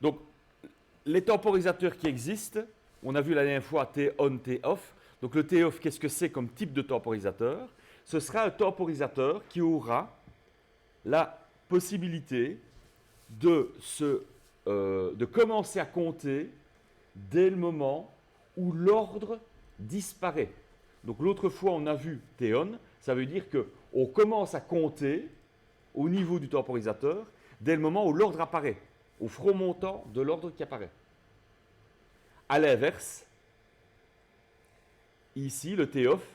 Donc, les temporisateurs qui existent, on a vu la dernière fois T-on, T-off. Donc, le T-off, qu'est-ce que c'est comme type de temporisateur? Ce sera un temporisateur qui aura la possibilité de commencer à compter dès le moment où l'ordre disparaît. Donc l'autre fois, on a vu T-on, ça veut dire qu'on commence à compter au niveau du temporisateur dès le moment où l'ordre apparaît, au front montant de l'ordre qui apparaît. À l'inverse, ici, le T-off,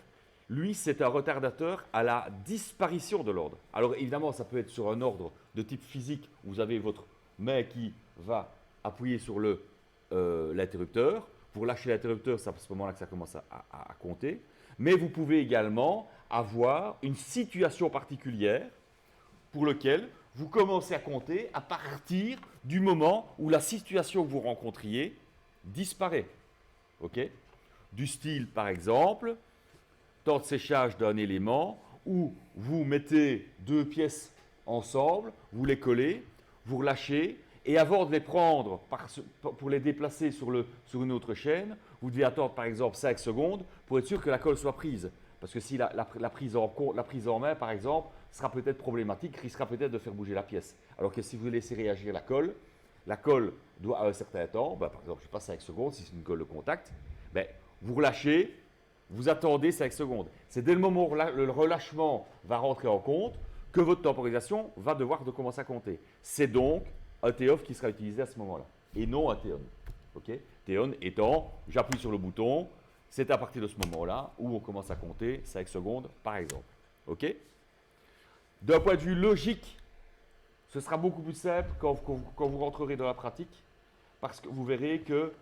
lui, c'est un retardateur à la disparition de l'ordre. Alors évidemment, ça peut être sur un ordre de type physique, où vous avez votre main qui va appuyer sur l'interrupteur. Pour lâcher l'interrupteur, c'est à ce moment-là que ça commence à compter. Mais vous pouvez également avoir une situation particulière pour laquelle vous commencez à compter à partir du moment où la situation que vous rencontriez disparaît. Ok? Du style, par exemple, temps de séchage d'un élément où vous mettez deux pièces ensemble, vous les collez, vous relâchez, et avant de les prendre pour les déplacer sur une autre chaîne, vous devez attendre par exemple 5 secondes pour être sûr que la colle soit prise. Parce que si la prise en main, par exemple, sera peut-être problématique, risquera peut-être de faire bouger la pièce. Alors que si vous laissez réagir la colle doit à un certain temps, par exemple, je sais pas, 5 secondes, si c'est une colle de contact, vous relâchez, vous attendez 5 secondes. C'est dès le moment où le relâchement va rentrer en compte que votre temporisation va devoir commencer à compter. C'est donc un T-off qui sera utilisé à ce moment-là, et non un T-on. Okay? T-on étant, j'appuie sur le bouton, c'est à partir de ce moment-là où on commence à compter 5 secondes, par exemple. Okay? D'un point de vue logique, ce sera beaucoup plus simple quand vous rentrerez dans la pratique, parce que vous verrez que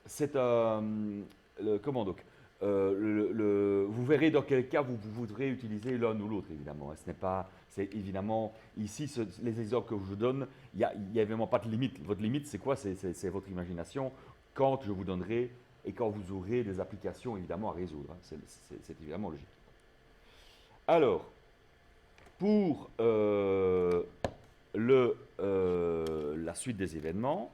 c'est un... comment donc vous verrez dans quel cas vous voudrez utiliser l'un ou l'autre, évidemment. Ce n'est pas, c'est évidemment, ici, les exemples que je vous donne, il n'y a évidemment pas de limite. Votre limite, c'est quoi? C'est votre imagination quand je vous donnerai et quand vous aurez des applications, évidemment, à résoudre. C'est évidemment logique. Alors, pour la suite des événements,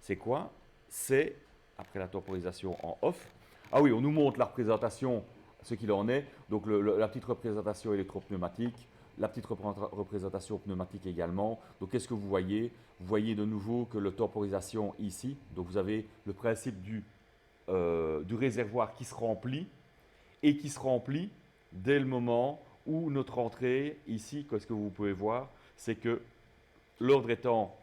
c'est quoi? C'est, après la temporisation en off, ah oui, on nous montre la représentation, ce qu'il en est. Donc la petite représentation électropneumatique, la petite représentation pneumatique également. Donc qu'est-ce que vous voyez? Vous voyez de nouveau que la temporisation ici, donc vous avez le principe du réservoir qui se remplit et qui se remplit dès le moment où notre entrée ici, qu'est-ce que vous pouvez voir, c'est que l'ordre est en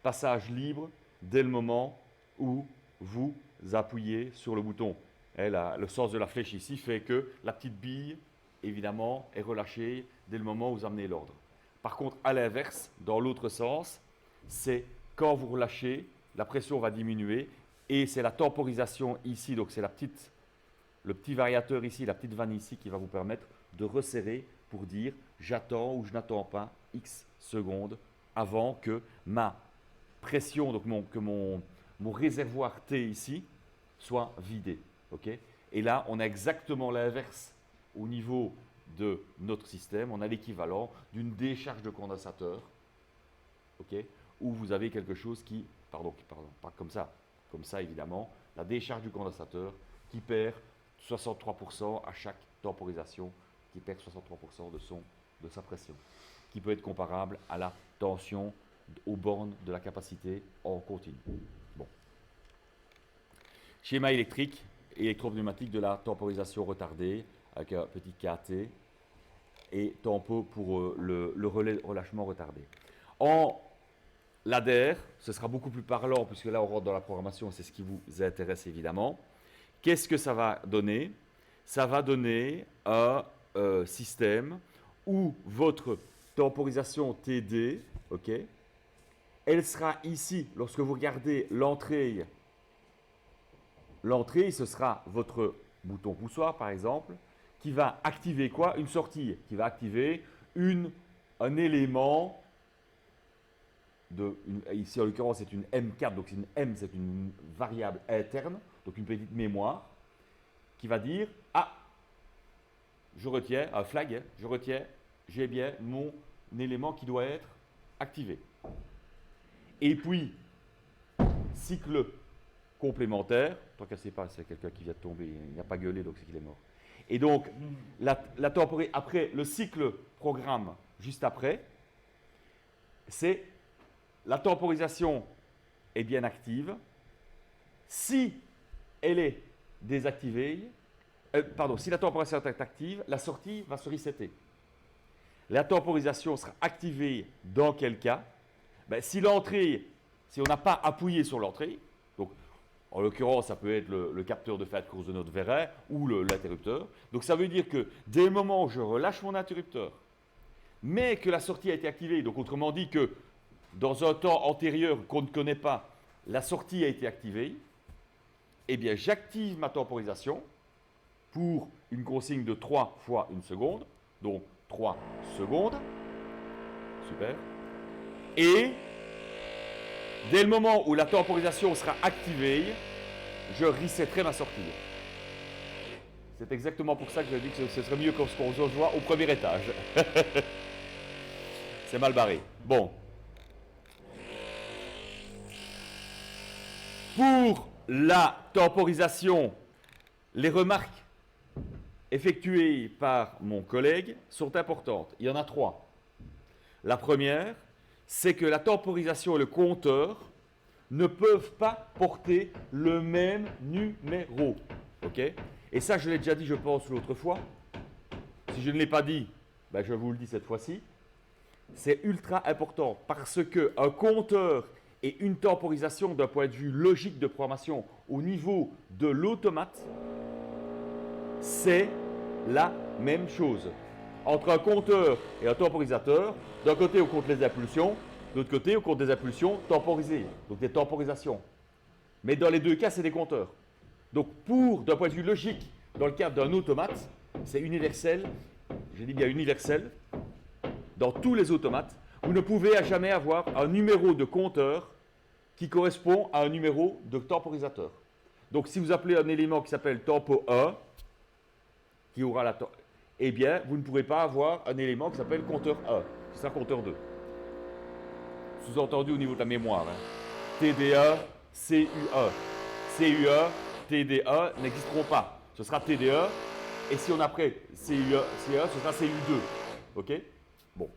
passage libre dès le moment où vous appuyez sur le bouton. Et le sens de la flèche ici fait que la petite bille, évidemment, est relâchée dès le moment où vous amenez l'ordre. Par contre, à l'inverse, dans l'autre sens, c'est quand vous relâchez, la pression va diminuer et c'est la temporisation ici, donc c'est le petit variateur ici, la petite vanne ici qui va vous permettre de resserrer pour dire j'attends ou je n'attends pas X secondes avant que ma pression, donc que mon réservoir T ici, soit vidé. Okay? Et là, on a exactement l'inverse au niveau de notre système. On a l'équivalent d'une décharge de condensateur, okay? Où vous avez quelque chose qui, pardon, pas comme ça évidemment, la décharge du condensateur qui perd 63% à chaque temporisation, qui perd 63% de sa pression, qui peut être comparable à la tension aux bornes de la capacité en continu. Bon. Schéma électrique et électropneumatique de la temporisation retardée avec un petit KT et tempo pour le relâchement retardé. En ladder, ce sera beaucoup plus parlant puisque là on rentre dans la programmation, c'est ce qui vous intéresse évidemment. Qu'est-ce que ça va donner? Ça va donner un système où votre temporisation TD, ok, elle sera ici, lorsque vous regardez l'entrée, ce sera votre bouton poussoir par exemple, qui va activer quoi? Une sortie, qui va activer un élément, ici en l'occurrence c'est une M4, donc une M c'est une variable interne, donc une petite mémoire, qui va dire, ah, je retiens, un flag, hein, je retiens, j'ai bien mon élément qui doit être activé. Et puis, cycle complémentaire, tant qu'elle ne sait pas, c'est quelqu'un qui vient de tomber, il n'a pas gueulé, donc c'est qu'il est mort. Et donc, après le cycle programme, juste après, c'est la temporisation est bien active. Si elle est désactivée, si la temporisation est active, la sortie va se resetter. La temporisation sera activée dans quel cas? Si on n'a pas appuyé sur l'entrée, donc en l'occurrence ça peut être le capteur de fin de course de notre vérin ou l'interrupteur, donc ça veut dire que dès le moment où je relâche mon interrupteur, mais que la sortie a été activée, donc autrement dit que dans un temps antérieur qu'on ne connaît pas, la sortie a été activée, eh bien j'active ma temporisation pour une consigne de 3 fois 1 seconde, donc 3 secondes. Super. Et dès le moment où la temporisation sera activée, je resetterai ma sortie. C'est exactement pour ça que je dis que ce serait mieux qu'on se rejoint au premier étage. C'est mal barré. Bon. Pour la temporisation, les remarques effectuées par mon collègue sont importantes. Il y en a 3. La première, c'est que la temporisation et le compteur ne peuvent pas porter le même numéro. Ok? Et ça, je l'ai déjà dit, je pense, l'autre fois. Si je ne l'ai pas dit, je vous le dis cette fois-ci. C'est ultra important parce qu'un compteur et une temporisation d'un point de vue logique de programmation au niveau de l'automate, c'est la même chose. Entre un compteur et un temporisateur, d'un côté on compte les impulsions, de l'autre côté on compte des impulsions temporisées, donc des temporisations. Mais dans les deux cas, c'est des compteurs. Donc d'un point de vue logique, dans le cadre d'un automate, c'est universel, je dis bien universel, dans tous les automates, vous ne pouvez à jamais avoir un numéro de compteur qui correspond à un numéro de temporisateur. Donc si vous appelez un élément qui s'appelle tempo 1, qui aura la eh bien, vous ne pourrez pas avoir un élément qui s'appelle compteur 1, qui sera compteur 2. Sous-entendu au niveau de la mémoire. TD1, CU1. CU1, TD1 n'existeront pas. Ce sera TD1, et si on a après CU1, ce sera CU2. OK? Bon.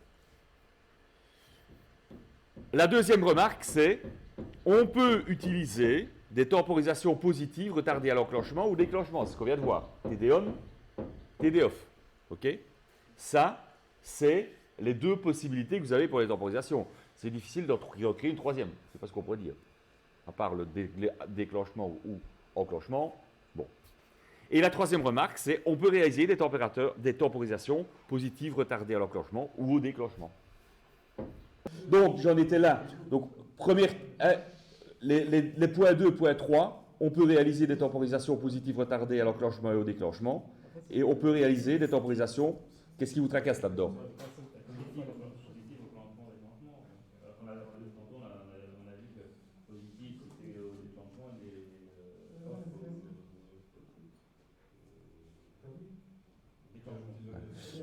La deuxième remarque, c'est on peut utiliser des temporisations positives retardées à l'enclenchement ou déclenchement. C'est ce qu'on vient de voir. TD on, TD off. OK? Ça, c'est les deux possibilités que vous avez pour les temporisations. C'est difficile d'en créer une troisième. C'est pas ce qu'on pourrait dire. À part le déclenchement ou enclenchement. Bon. Et la troisième remarque, c'est on peut réaliser des temporisations positives retardées à l'enclenchement ou au déclenchement. Donc, j'en étais là. Donc, les points 2, point 3, on peut réaliser des temporisations positives retardées à l'enclenchement et au déclenchement. Et on peut réaliser des temporisations. Qu'est-ce qui vous tracasse là-dedans?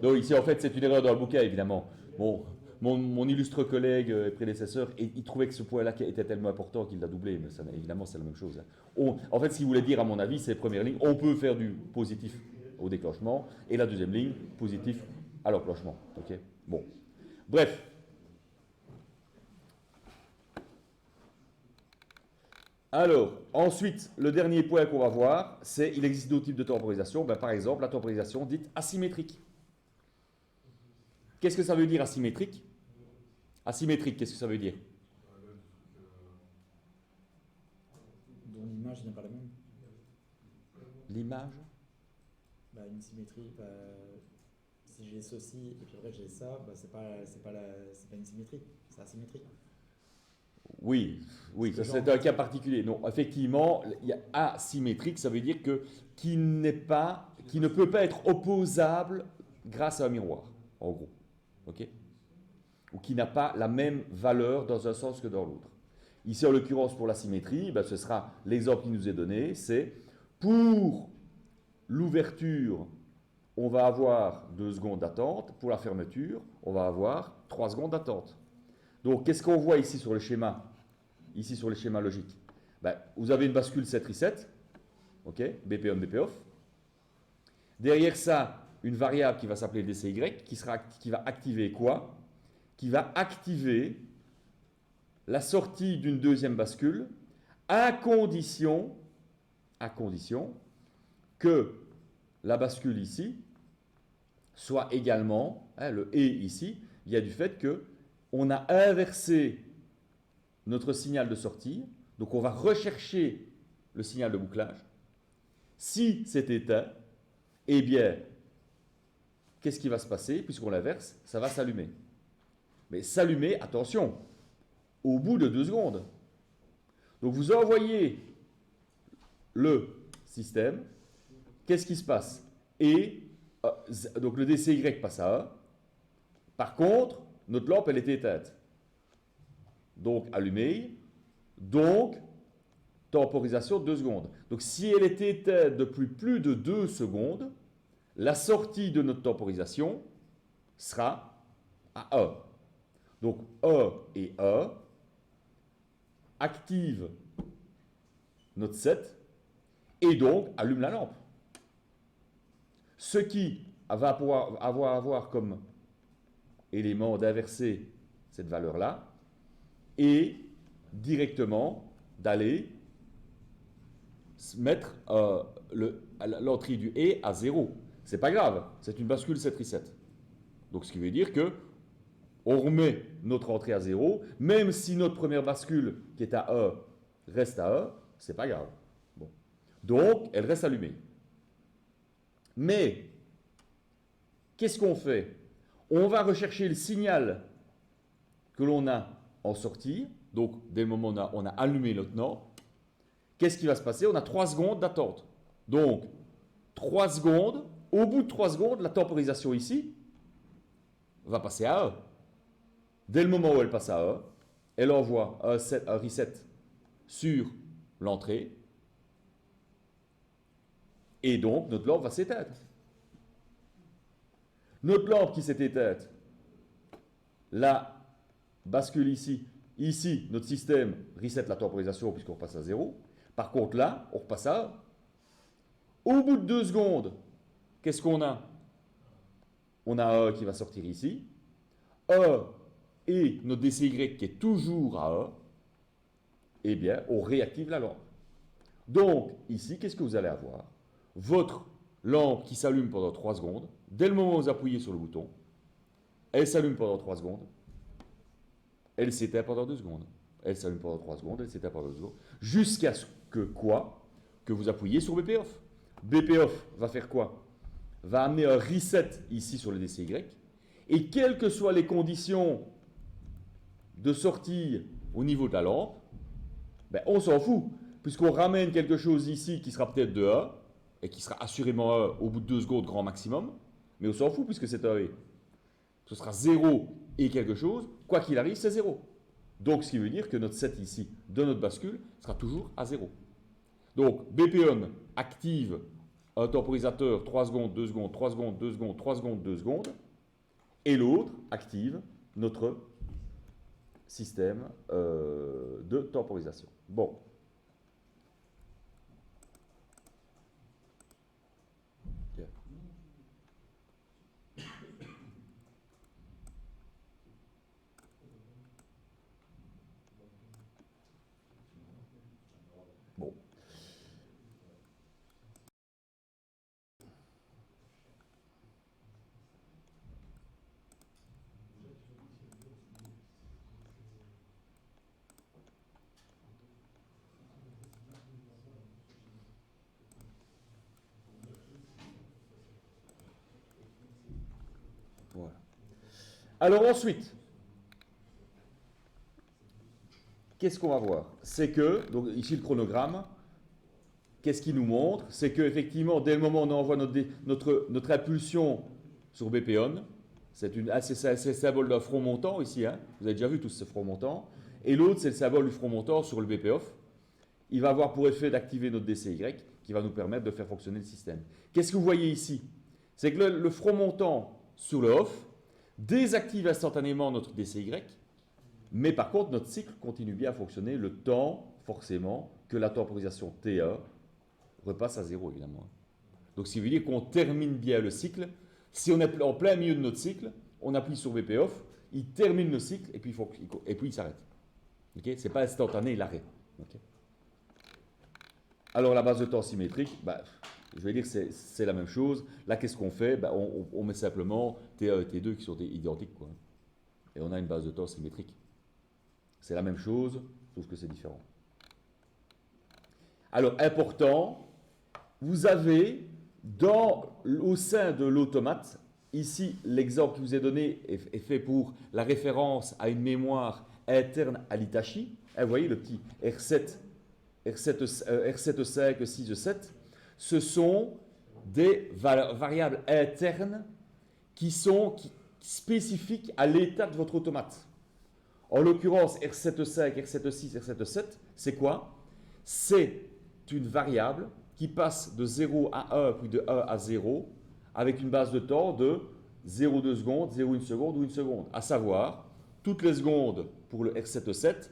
Donc ici, en fait, c'est une erreur dans le bouquin, évidemment. Bon, mon illustre collègue et prédécesseur, il trouvait que ce point-là était tellement important qu'il l'a doublé, mais ça, évidemment, c'est la même chose. En fait, ce qu'il voulait dire, à mon avis, c'est première ligne, on peut faire du positif au déclenchement, et la deuxième ligne, positif à l'enclenchement. Ok. Bon. Bref. Alors, ensuite, le dernier point qu'on va voir, c'est il existe d'autres types de temporisation. Par exemple, la temporisation dite asymétrique. Qu'est-ce que ça veut dire asymétrique? Asymétrique, qu'est-ce que ça veut dire? Dont l'image n'est pas la même. L'image? Une symétrie, si j'ai ceci et puis après j'ai ça, c'est pas une symétrie, c'est asymétrique. Oui, ça c'est un cas particulier. Non, effectivement, il y a asymétrique, ça veut dire qui ne peut pas être opposable grâce à un miroir, en gros. OK? Ou qui n'a pas la même valeur dans un sens que dans l'autre. Ici, en l'occurrence, pour la symétrie, ce sera l'exemple qui nous est donné, c'est pour l'ouverture, on va avoir 2 secondes d'attente. Pour la fermeture, on va avoir 3 secondes d'attente. Donc, qu'est-ce qu'on voit ici sur le schéma? ici sur le schéma logique? Ben, vous avez une bascule set reset, ok, BP on, BP off. Derrière ça, une variable qui va s'appeler DCY, qui va activer quoi? Qui va activer la sortie d'une deuxième bascule à condition que la bascule ici soit également, hein, le et ici, il y a du fait que on a inversé notre signal de sortie, donc on va rechercher le signal de bouclage. Si c'est éteint, eh bien, qu'est-ce qui va se passer? Puisqu'on l'inverse, ça va s'allumer. Mais s'allumer, attention, au bout de 2 secondes. Donc vous envoyez le système, qu'est-ce qui se passe? Et donc le DCY passe à 1. Par contre, notre lampe, elle était éteinte. Donc allumée, donc temporisation de 2 secondes. Donc si elle était éteinte depuis plus de 2 secondes, la sortie de notre temporisation sera à 1. Donc 1 et 1 active notre set et donc allume la lampe. Ce qui va pouvoir avoir comme élément d'inverser cette valeur-là et directement d'aller mettre l'entrée du et à 0. C'est pas grave, c'est une bascule set reset. Donc ce qui veut dire que on remet notre entrée à 0, même si notre première bascule qui est à 1 reste à 1, c'est pas grave. Bon. Donc elle reste allumée. Mais qu'est-ce qu'on fait? On va rechercher le signal que l'on a en sortie. Donc dès le moment où on a allumé notre NOR, qu'est-ce qui va se passer? On a 3 secondes d'attente. Donc 3 secondes, au bout de 3 secondes, la temporisation ici va passer à 1. Dès le moment où elle passe à 1, elle envoie un reset sur l'entrée. Et donc, notre lampe va s'éteindre. Notre lampe qui s'est éteinte, la bascule ici, notre système reset la temporisation puisqu'on repasse à 0. Par contre, là, on repasse à 1. Au bout de 2 secondes, qu'est-ce qu'on a? On a un qui va sortir ici. 1 et notre DCY qui est toujours à 1. Eh bien, on réactive la lampe. Donc, ici, qu'est-ce que vous allez avoir? Votre lampe qui s'allume pendant 3 secondes. Dès le moment où vous appuyez sur le bouton, elle s'allume pendant 3 secondes. Elle s'éteint pendant 2 secondes. Elle s'allume pendant 3 secondes, elle s'éteint pendant 2 secondes. Jusqu'à ce que quoi? Que vous appuyez sur BP off. BP off va faire quoi? Va amener un reset ici sur le DCY. Et quelles que soient les conditions de sortie au niveau de la lampe, ben on s'en fout. Puisqu'on ramène quelque chose ici qui sera peut-être de 1, et qui sera assurément 1 au bout de 2 secondes grand maximum. Mais on s'en fout puisque c'est un et. Ce sera 0 et quelque chose. Quoi qu'il arrive, c'est 0. Donc, ce qui veut dire que notre set ici de notre bascule sera toujours à 0. Donc, BP-on active un temporisateur 3 secondes, 2 secondes, 3 secondes, 2 secondes, 3 secondes, 2 secondes. Et l'autre active notre système de temporisation. Bon. Bon. Voilà. Alors ensuite, qu'est-ce qu'on va voir? C'est que, donc ici le chronogramme, qu'est-ce qu'il nous montre? C'est qu'effectivement, dès le moment où on envoie notre impulsion sur BP-on, c'est le symbole d'un front montant ici, hein? Vous avez déjà vu tous ces fronts montants. Et l'autre, c'est le symbole du front montant sur le BP-off. Il va avoir pour effet d'activer notre DCY qui va nous permettre de faire fonctionner le système. Qu'est-ce que vous voyez ici? C'est que le front montant sur le off désactive instantanément notre DCY Mais par contre, notre cycle continue bien à fonctionner le temps, forcément, que la temporisation T1 repasse à 0, évidemment. Donc, si vous voulez qu'on termine bien le cycle, si on est en plein milieu de notre cycle, on appuie sur VP off, il termine le cycle et puis il s'arrête. Okay, ce n'est pas instantané l'arrêt. Okay. Alors, la base de temps symétrique, je vais dire que c'est la même chose. Là, qu'est-ce qu'on fait? On met simplement T1 et T2 qui sont identiques, quoi. Et on a une base de temps symétrique. C'est la même chose, sauf que c'est différent. Alors, important, vous avez au sein de l'automate, ici, l'exemple qui vous est donné est fait pour la référence à une mémoire interne à l'Hitachi. Vous voyez le petit R7, R7.5, 6, 7. Ce sont des variables internes qui sont spécifiques à l'état de votre automate. En l'occurrence, R7.5, R7.6, R7.7, c'est quoi? C'est une variable qui passe de 0 à 1, puis de 1 à 0, avec une base de temps de 0,2 secondes, 0,1 seconde ou 1 seconde. À savoir, toutes les secondes pour le R7.7,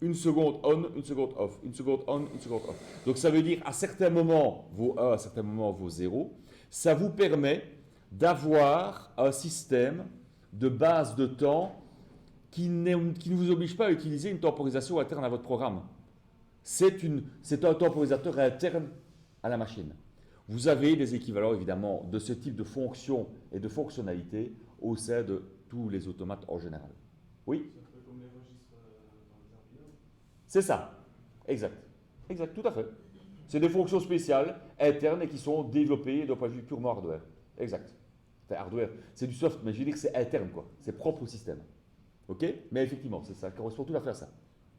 1 seconde on, 1 seconde off, 1 seconde on, 1 seconde off. Donc ça veut dire à certains moments vos 1, à certains moments vos 0. Ça vous permet d'avoir un système de base de temps qui ne vous oblige pas à utiliser une temporisation interne à votre programme. C'est un temporisateur interne à la machine. Vous avez des équivalents, évidemment, de ce type de fonction et de fonctionnalité au sein de tous les automates en général. Oui? C'est un peu comme les registres dans les Arduino. C'est ça. Exact. Exact, tout à fait. C'est des fonctions spéciales, internes, et qui sont développées d'un point de vue purement hardware. Exact. Enfin, hardware, c'est du soft, mais je veux dire que c'est interne, quoi. C'est propre au système. OK? Mais effectivement, ça correspond tout à fait à ça.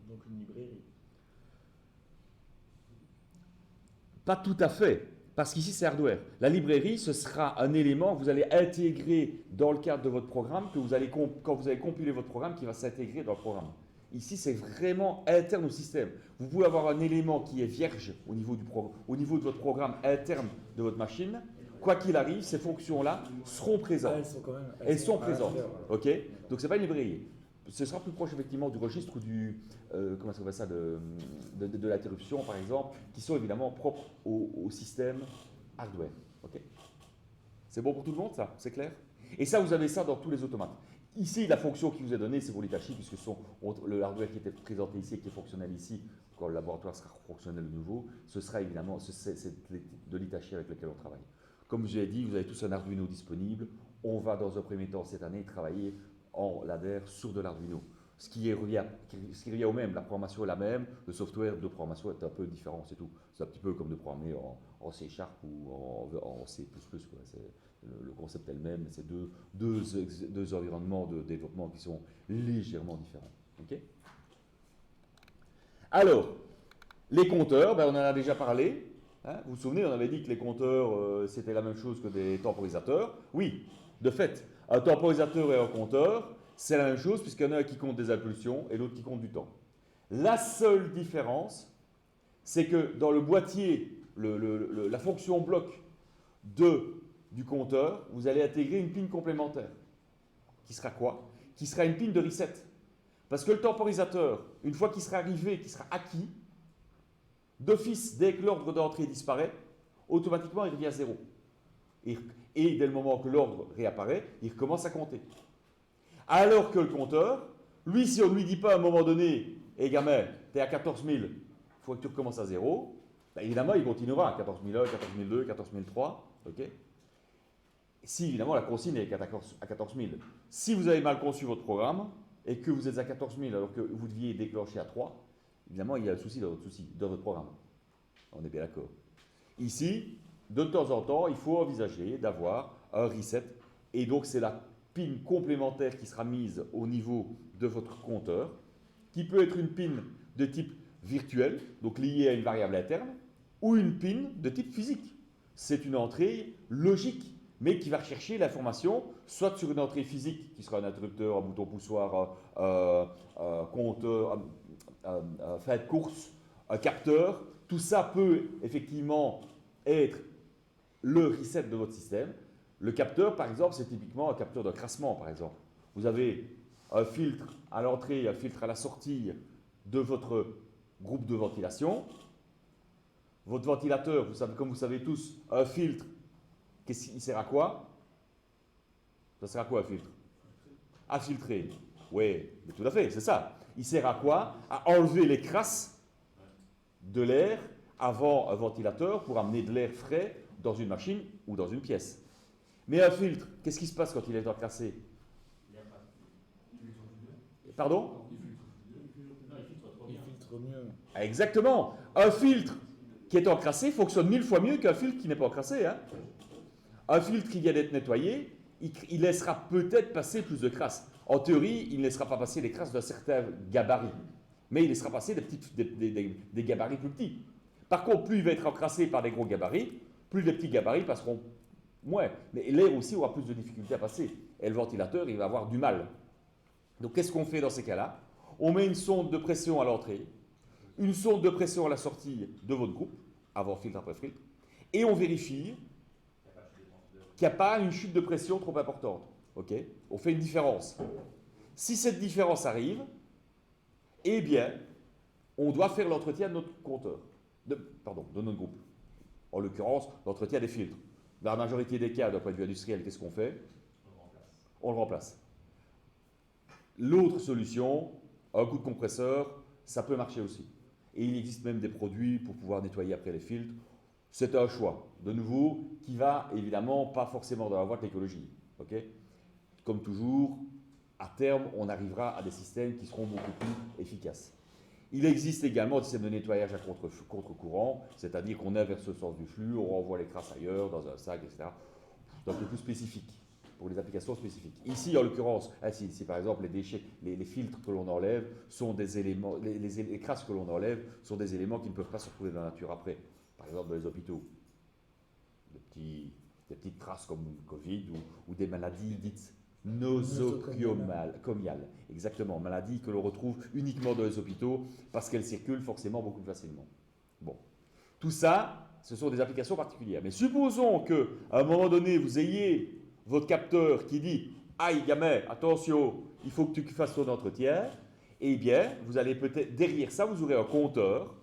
Donc une librairie. Pas tout à fait, parce qu'ici c'est hardware. La librairie, ce sera un élément que vous allez intégrer dans le cadre de votre programme, quand vous allez compiler votre programme, qui va s'intégrer dans le programme. Ici, c'est vraiment interne au système. Vous pouvez avoir un élément qui est vierge au niveau de votre programme interne de votre machine. Quoi qu'il arrive, ces fonctions-là seront présentes. Elles sont présentes. OK? Donc, ce n'est pas une librairie. Ce sera plus proche effectivement du registre ou comment ça s'appelle ça, de l'interruption par exemple, qui sont évidemment propres au système hardware. Okay, c'est bon pour tout le monde ça? C'est clair? Et ça, vous avez ça dans tous les automates. Ici, la fonction qui vous est donnée, c'est pour l'Hitachi, puisque le hardware qui était présenté ici et qui est fonctionnel ici, quand le laboratoire sera fonctionnel de nouveau, ce sera évidemment c'est de l'Hitachi avec lequel on travaille. Comme je l'ai dit, vous avez tous un Arduino disponible. On va dans un premier temps cette année travailler en ladder sur de l'Arduino. Ce qui revient au même, la programmation est la même, le software de programmation est un peu différent, c'est tout. C'est un petit peu comme de programmer en C# ou en C++. Quoi. Le concept est le même, mais c'est deux environnements de développement qui sont légèrement différents. Okay, alors, les compteurs, on en a déjà parlé. Hein, vous vous souvenez, on avait dit que les compteurs, c'était la même chose que des temporisateurs. Oui, de fait, un temporisateur et un compteur, c'est la même chose puisqu'il y en a un qui compte des impulsions et l'autre qui compte du temps. La seule différence, c'est que dans le boîtier, la fonction bloc du compteur, vous allez intégrer une pin complémentaire. Qui sera quoi? Qui sera une pin de reset. Parce que le temporisateur, une fois qu'il sera arrivé, qu'il sera acquis, d'office, dès que l'ordre d'entrée disparaît, automatiquement il revient à 0. Et dès le moment que l'ordre réapparaît, il recommence à compter. Alors que le compteur, lui, si on ne lui dit pas à un moment donné, hé gamin, tu es à 14 000, il faut que tu recommences à 0, évidemment, il continuera à 14 001, 14 002, 14 003. Okay, si évidemment la consigne est à 14 000. Si vous avez mal conçu votre programme et que vous êtes à 14 000 alors que vous deviez déclencher à 3, évidemment, il y a un souci dans votre programme. On est bien d'accord. Ici, de temps en temps, il faut envisager d'avoir un reset. Et donc, c'est la pin complémentaire qui sera mise au niveau de votre compteur, qui peut être une pin de type virtuel, donc liée à une variable interne, ou une pin de type physique. C'est une entrée logique, mais qui va rechercher l'information, soit sur une entrée physique, qui sera un interrupteur, un bouton poussoir, un compteur, fin de course, un capteur. Tout ça peut effectivement être le reset de votre système. Le capteur, par exemple, c'est typiquement un capteur de crassement, par exemple. Vous avez un filtre à l'entrée et un filtre à la sortie de votre groupe de ventilation. Votre ventilateur, vous savez, comme vous savez tous, un filtre, il sert à quoi? Ça sert à quoi un filtre? À filtrer. Oui, mais tout à fait, c'est ça. Il sert à quoi? À enlever les crasses de l'air avant un ventilateur pour amener de l'air frais dans une machine ou dans une pièce. Mais un filtre, qu'est-ce qui se passe quand il est encrassé? Pardon? Il filtre mieux. Exactement. Un filtre qui est encrassé fonctionne 1000 fois mieux qu'un filtre qui n'est pas encrassé. Hein. Un filtre qui vient d'être nettoyé, il laissera peut-être passer plus de crasse. En théorie, il ne laissera pas passer les crasses d'un certain gabarit. Mais il laissera passer des gabarits plus petits. Par contre, plus il va être encrassé par des gros gabarits, plus les petits gabarits passeront moins. Mais l'air aussi aura plus de difficultés à passer. Et le ventilateur, il va avoir du mal. Donc, qu'est-ce qu'on fait dans ces cas-là? On met une sonde de pression à l'entrée, une sonde de pression à la sortie de votre groupe, avant filtre, après filtre, et on vérifie qu'il n'y a pas une chute de pression trop importante. Okay, on fait une différence. Si cette différence arrive, eh bien, on doit faire l'entretien de notre compteur, de notre groupe. En l'occurrence, l'entretien des filtres. Dans la majorité des cas, d'un point de vue industriel, qu'est-ce qu'on fait? On le remplace. L'autre solution, un coup de compresseur, ça peut marcher aussi. Et il existe même des produits pour pouvoir nettoyer après les filtres. C'est un choix, de nouveau, qui va évidemment pas forcément dans la voie de l'écologie. Okay? Comme toujours, à terme, on arrivera à des systèmes qui seront beaucoup plus efficaces. Il existe également des systèmes de nettoyage à contre-courant, c'est-à-dire qu'on inverse le sens du flux, on renvoie les crasses ailleurs, dans un sac, etc. C'est un peu plus spécifique, pour les applications spécifiques. Ici, en l'occurrence, si par exemple les déchets, les filtres que l'on enlève sont des éléments, les crasses que l'on enlève sont des éléments qui ne peuvent pas se retrouver dans la nature après. Par exemple, dans les hôpitaux, des petites traces comme le Covid ou des maladies dites nosocomiales. Exactement, maladies que l'on retrouve uniquement dans les hôpitaux parce qu'elles circulent forcément beaucoup plus facilement. Bon, tout ça, ce sont des applications particulières. Mais supposons qu'à un moment donné, vous ayez votre capteur qui dit « Aïe, gamin, attention, il faut que tu fasses ton entretien », eh bien, vous allez peut-être, derrière ça, vous aurez un compteur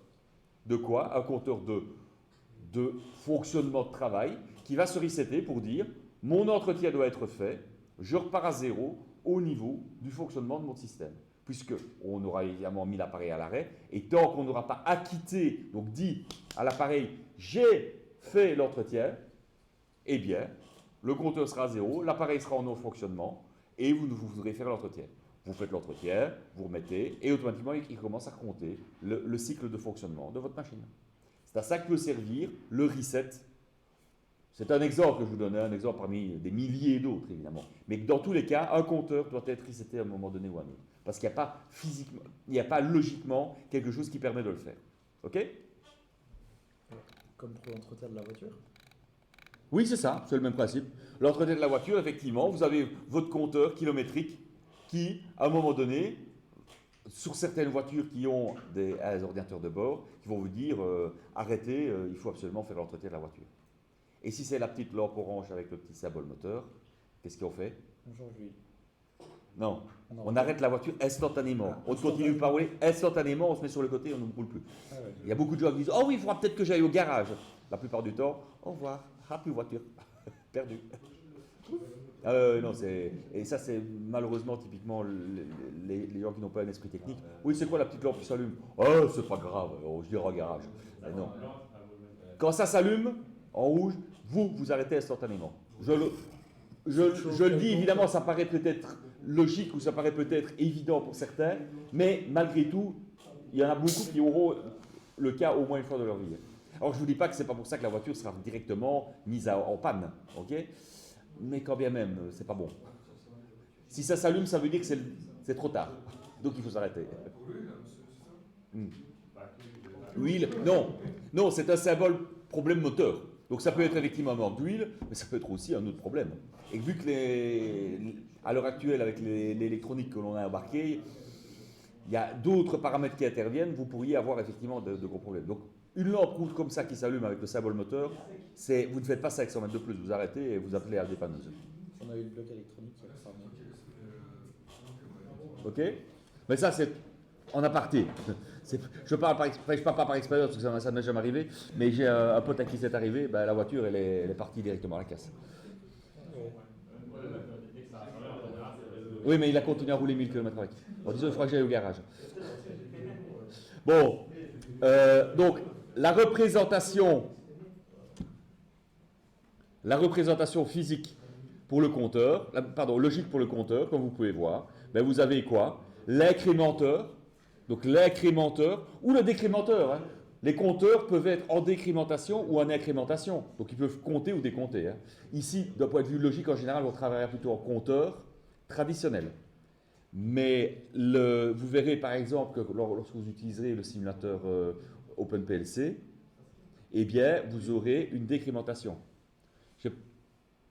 de quoi? Un compteur de fonctionnement de travail qui va se resetter pour dire « Mon entretien doit être fait, je repars à zéro au niveau du fonctionnement de mon système. » Puisqu'on aura évidemment mis l'appareil à l'arrêt, et tant qu'on n'aura pas acquitté, donc dit à l'appareil « J'ai fait l'entretien », eh bien, le compteur sera à zéro, l'appareil sera en non-fonctionnement, et vous voudrez faire l'entretien. Vous faites l'entretien, vous remettez, et automatiquement, il commence à compter le cycle de fonctionnement de votre machine. C'est à ça que peut servir le reset. C'est un exemple que je vous donne, un exemple parmi des milliers d'autres, évidemment. Mais dans tous les cas, un compteur doit être reseté à un moment donné ou à un autre. Parce qu'il n'y a pas physiquement, il n'y a pas logiquement quelque chose qui permet de le faire. OK? Comme pour l'entretien de la voiture? Oui, c'est ça, c'est le même principe. L'entretien de la voiture, effectivement, vous avez votre compteur kilométrique qui, à un moment donné, sur certaines voitures qui ont des ordinateurs de bord, qui vont vous dire arrêtez, il faut absolument faire l'entretien de la voiture. Et si c'est la petite lampe orange avec le petit symbole moteur, qu'est-ce qu'on fait? On change d'huile. Non, on arrête la voiture instantanément. On continue par rouler instantanément, on se met sur le côté et on ne roule plus. Ah ouais. Il y a beaucoup de gens qui disent oh oui, il faudra peut-être que j'aille au garage. La plupart du temps, au revoir, plus voiture, perdu. Non, et ça c'est malheureusement typiquement les gens qui n'ont pas un esprit technique. Oui, c'est quoi la petite lampe qui s'allume? Oh, c'est pas grave, je dirai au garage. Mais non. Quand ça s'allume en rouge, vous arrêtez instantanément. Je le dis évidemment, ça paraît peut-être logique ou ça paraît peut-être évident pour certains, mais malgré tout, il y en a beaucoup qui auront le cas au moins une fois dans leur vie. Alors je ne vous dis pas que ce n'est pas pour ça que la voiture sera directement mise en panne, ok? Mais quand bien même, c'est pas bon. Si ça s'allume, ça veut dire que c'est trop tard. Donc il faut s'arrêter. L'huile, non, c'est un symbole problème moteur. Donc ça peut être effectivement un manque d'huile, mais ça peut être aussi un autre problème. Et vu que à l'heure actuelle, avec l'électronique que l'on a embarquée, il y a d'autres paramètres qui interviennent, vous pourriez avoir effectivement de gros problèmes. Donc une lampe rouge comme ça qui s'allume avec le symbole moteur, vous ne faites pas ça avec 100 mètres de plus, vous arrêtez et vous appelez à la dépanneuse. On a eu le bloc électronique qui a fermé. Ok? Mais ça, c'est en aparté. Je parle pas par expérience, parce que ça m'est jamais arrivé, mais j'ai un pote à qui c'est arrivé, ben, la voiture, elle est partie directement à la casse. Oui, mais il a continué à rouler 1000 km avec. Bon, disons, il faudra que j'aille au garage. Bon, donc, la représentation physique pour le compteur, pardon, logique pour le compteur, comme vous pouvez voir, ben vous avez quoi? L'incrémenteur, donc l'incrémenteur ou le décrémenteur. Hein. Les compteurs peuvent être en décrémentation ou en incrémentation, donc ils peuvent compter ou décompter. Hein. Ici, d'un point de vue logique, en général, on travaillera plutôt en compteur traditionnel. Mais vous verrez par exemple que lorsque vous utiliserez le simulateur OpenPLC, eh bien, vous aurez une décrémentation.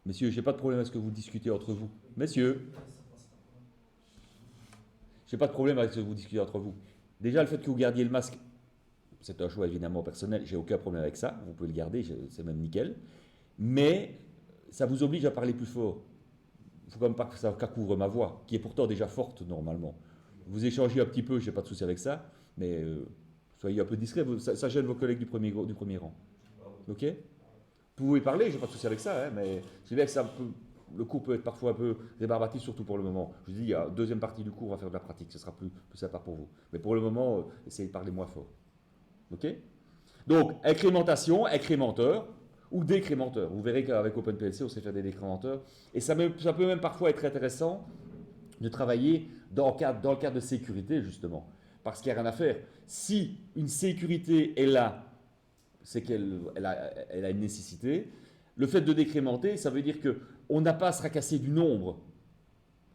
Messieurs, je n'ai pas de problème à ce que vous discutez entre vous. Messieurs, je n'ai pas de problème avec ce que vous discutez entre vous. Déjà, le fait que vous gardiez le masque, c'est un choix évidemment personnel, j'ai aucun problème avec ça, vous pouvez le garder, c'est même nickel. Mais ça vous oblige à parler plus fort. Il ne faut quand même pas que ça couvre ma voix, qui est pourtant déjà forte normalement. Vous échangez un petit peu, je n'ai pas de souci avec ça, mais soyez un peu discret, ça gêne vos collègues du premier rang. Ok? Vous pouvez parler, je n'ai pas de souci avec ça, hein, mais je sais que le cours peut être parfois un peu rébarbatif, surtout pour le moment. Je dis, il y a deuxième partie du cours, on va faire de la pratique, ce sera plus sympa pour vous. Mais pour le moment, essayez de parler moins fort. Ok? Donc, incrémentation, incrémenteur ou décrémenteur. Vous verrez qu'avec OpenPLC, on sait faire des décrémenteurs. Et ça peut même parfois être intéressant de travailler dans le cadre de sécurité, justement. Parce qu'il n'y a rien à faire. Si une sécurité est là, c'est qu'elle a une nécessité. Le fait de décrémenter, ça veut dire qu'on n'a pas à se fracasser du nombre.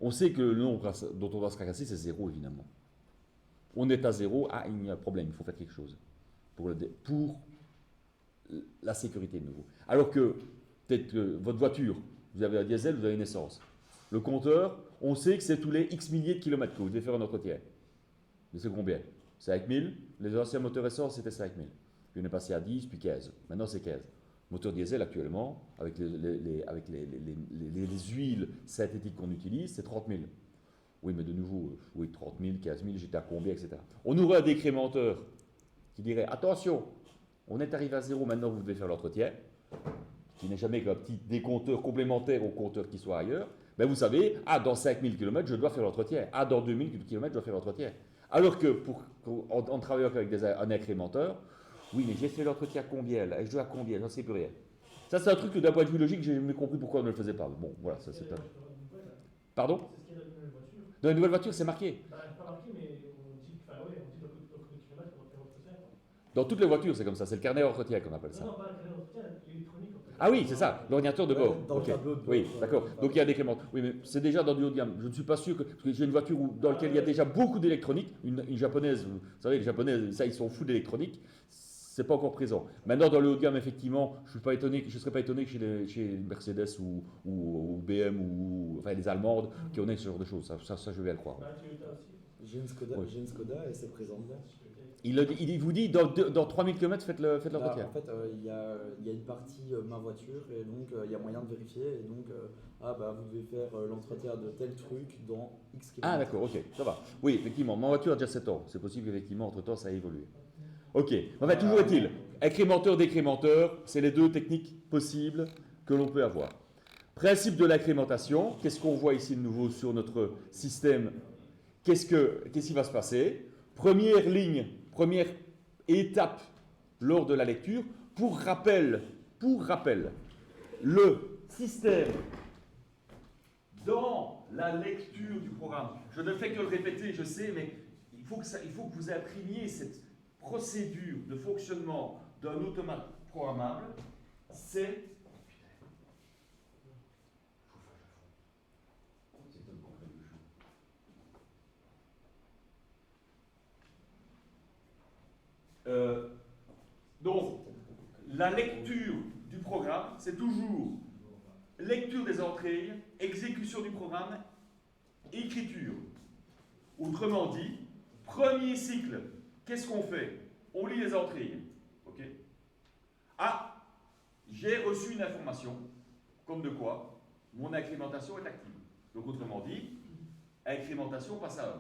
On sait que le nombre dont on doit se fracasser, c'est 0, évidemment. On est à 0, il y a un problème, il faut faire quelque chose pour la sécurité de nouveau. Alors que, peut-être que votre voiture, vous avez un diesel, vous avez une essence. Le compteur, on sait que c'est tous les X milliers de kilomètres que vous devez faire un entretien. Mais c'est combien? 5000. Les anciens moteurs essence, c'était 5000. Puis on est passé à 10, puis 15. Maintenant, c'est 15. Moteur diesel, actuellement, avec les huiles synthétiques qu'on utilise, c'est 30 000. Oui, mais de nouveau, oui, 30 000, 15 000, j'étais à combien, etc. On aurait un décrémenteur qui dirait, attention, on est arrivé à 0, maintenant vous devez faire l'entretien, qui n'est jamais qu'un petit décompteur complémentaire au compteur qui soit ailleurs. Ben vous savez, dans 5000 km, je dois faire l'entretien. Dans 2000 km, je dois faire l'entretien. Alors que, en travaillant avec un incrémenteur, oui, mais j'ai fait l'entretien à combien là? Et je dois à combien? J'en sais plus rien. Ça, c'est un truc que d'un point de vue logique, j'ai jamais compris pourquoi on ne le faisait pas. Bon, voilà, ça c'est un... Pardon? C'est ce qu'il y a dans les nouvelles voitures. Dans les nouvelles voitures, c'est marqué. Pas marqué, mais on dit le kilomètre qu'on doit faire l'entretien. Dans toutes les voitures, c'est comme ça. C'est le carnet d'entretien qu'on appelle ça. Non, pas le carnet d'entretien, l'électronique. Ah oui, c'est ça, l'ordinateur de bord. Dans le Ok. tableau de bord. Oui, d'accord. Donc il y a des décréments. Oui, mais c'est déjà dans du haut de gamme. Je ne suis pas sûr que. Parce que j'ai une voiture dans laquelle il y a déjà beaucoup d'électronique. Une japonaise, vous savez, les japonaises, ça, ils sont fous d'électronique. C'est pas encore présent. Maintenant, dans le haut de gamme, effectivement, je ne serais pas étonné que chez Mercedes ou BM ou enfin, les Allemandes qui en aient ce genre de choses. Ça, je vais le croire. Toyota aussi. J'ai une Skoda, Oui. et c'est présent dedans. Il vous dit, dans 3000 km, faites l'entretien. En fait, il y a une partie ma voiture et donc il y a moyen de vérifier. Et donc, vous devez faire l'entretien de tel truc dans X km. Ah d'accord, ok, ça va. Oui, effectivement, ma voiture a déjà 7 ans. C'est possible qu'effectivement, entre-temps, ça a évolué. Ok, enfin, toujours est-il, incrémenteur, décrémenteur, c'est les deux techniques possibles que l'on peut avoir. Principe de l'incrémentation, qu'est-ce qu'on voit ici de nouveau sur notre système? Qu'est-ce qui va se passer? Première ligne, première étape lors de la lecture. Pour rappel, le système dans la lecture du programme, je ne fais que le répéter, je sais, mais il faut que vous imprimiez cette procédure de fonctionnement d'un automate programmable, c'est... Donc, la lecture du programme, c'est toujours lecture des entrées, exécution du programme, écriture. Autrement dit, premier cycle, qu'est-ce qu'on fait? On lit les entrées. Ok? J'ai reçu une information, comme de quoi mon incrémentation est active. Donc, autrement dit, incrémentation passe à 1.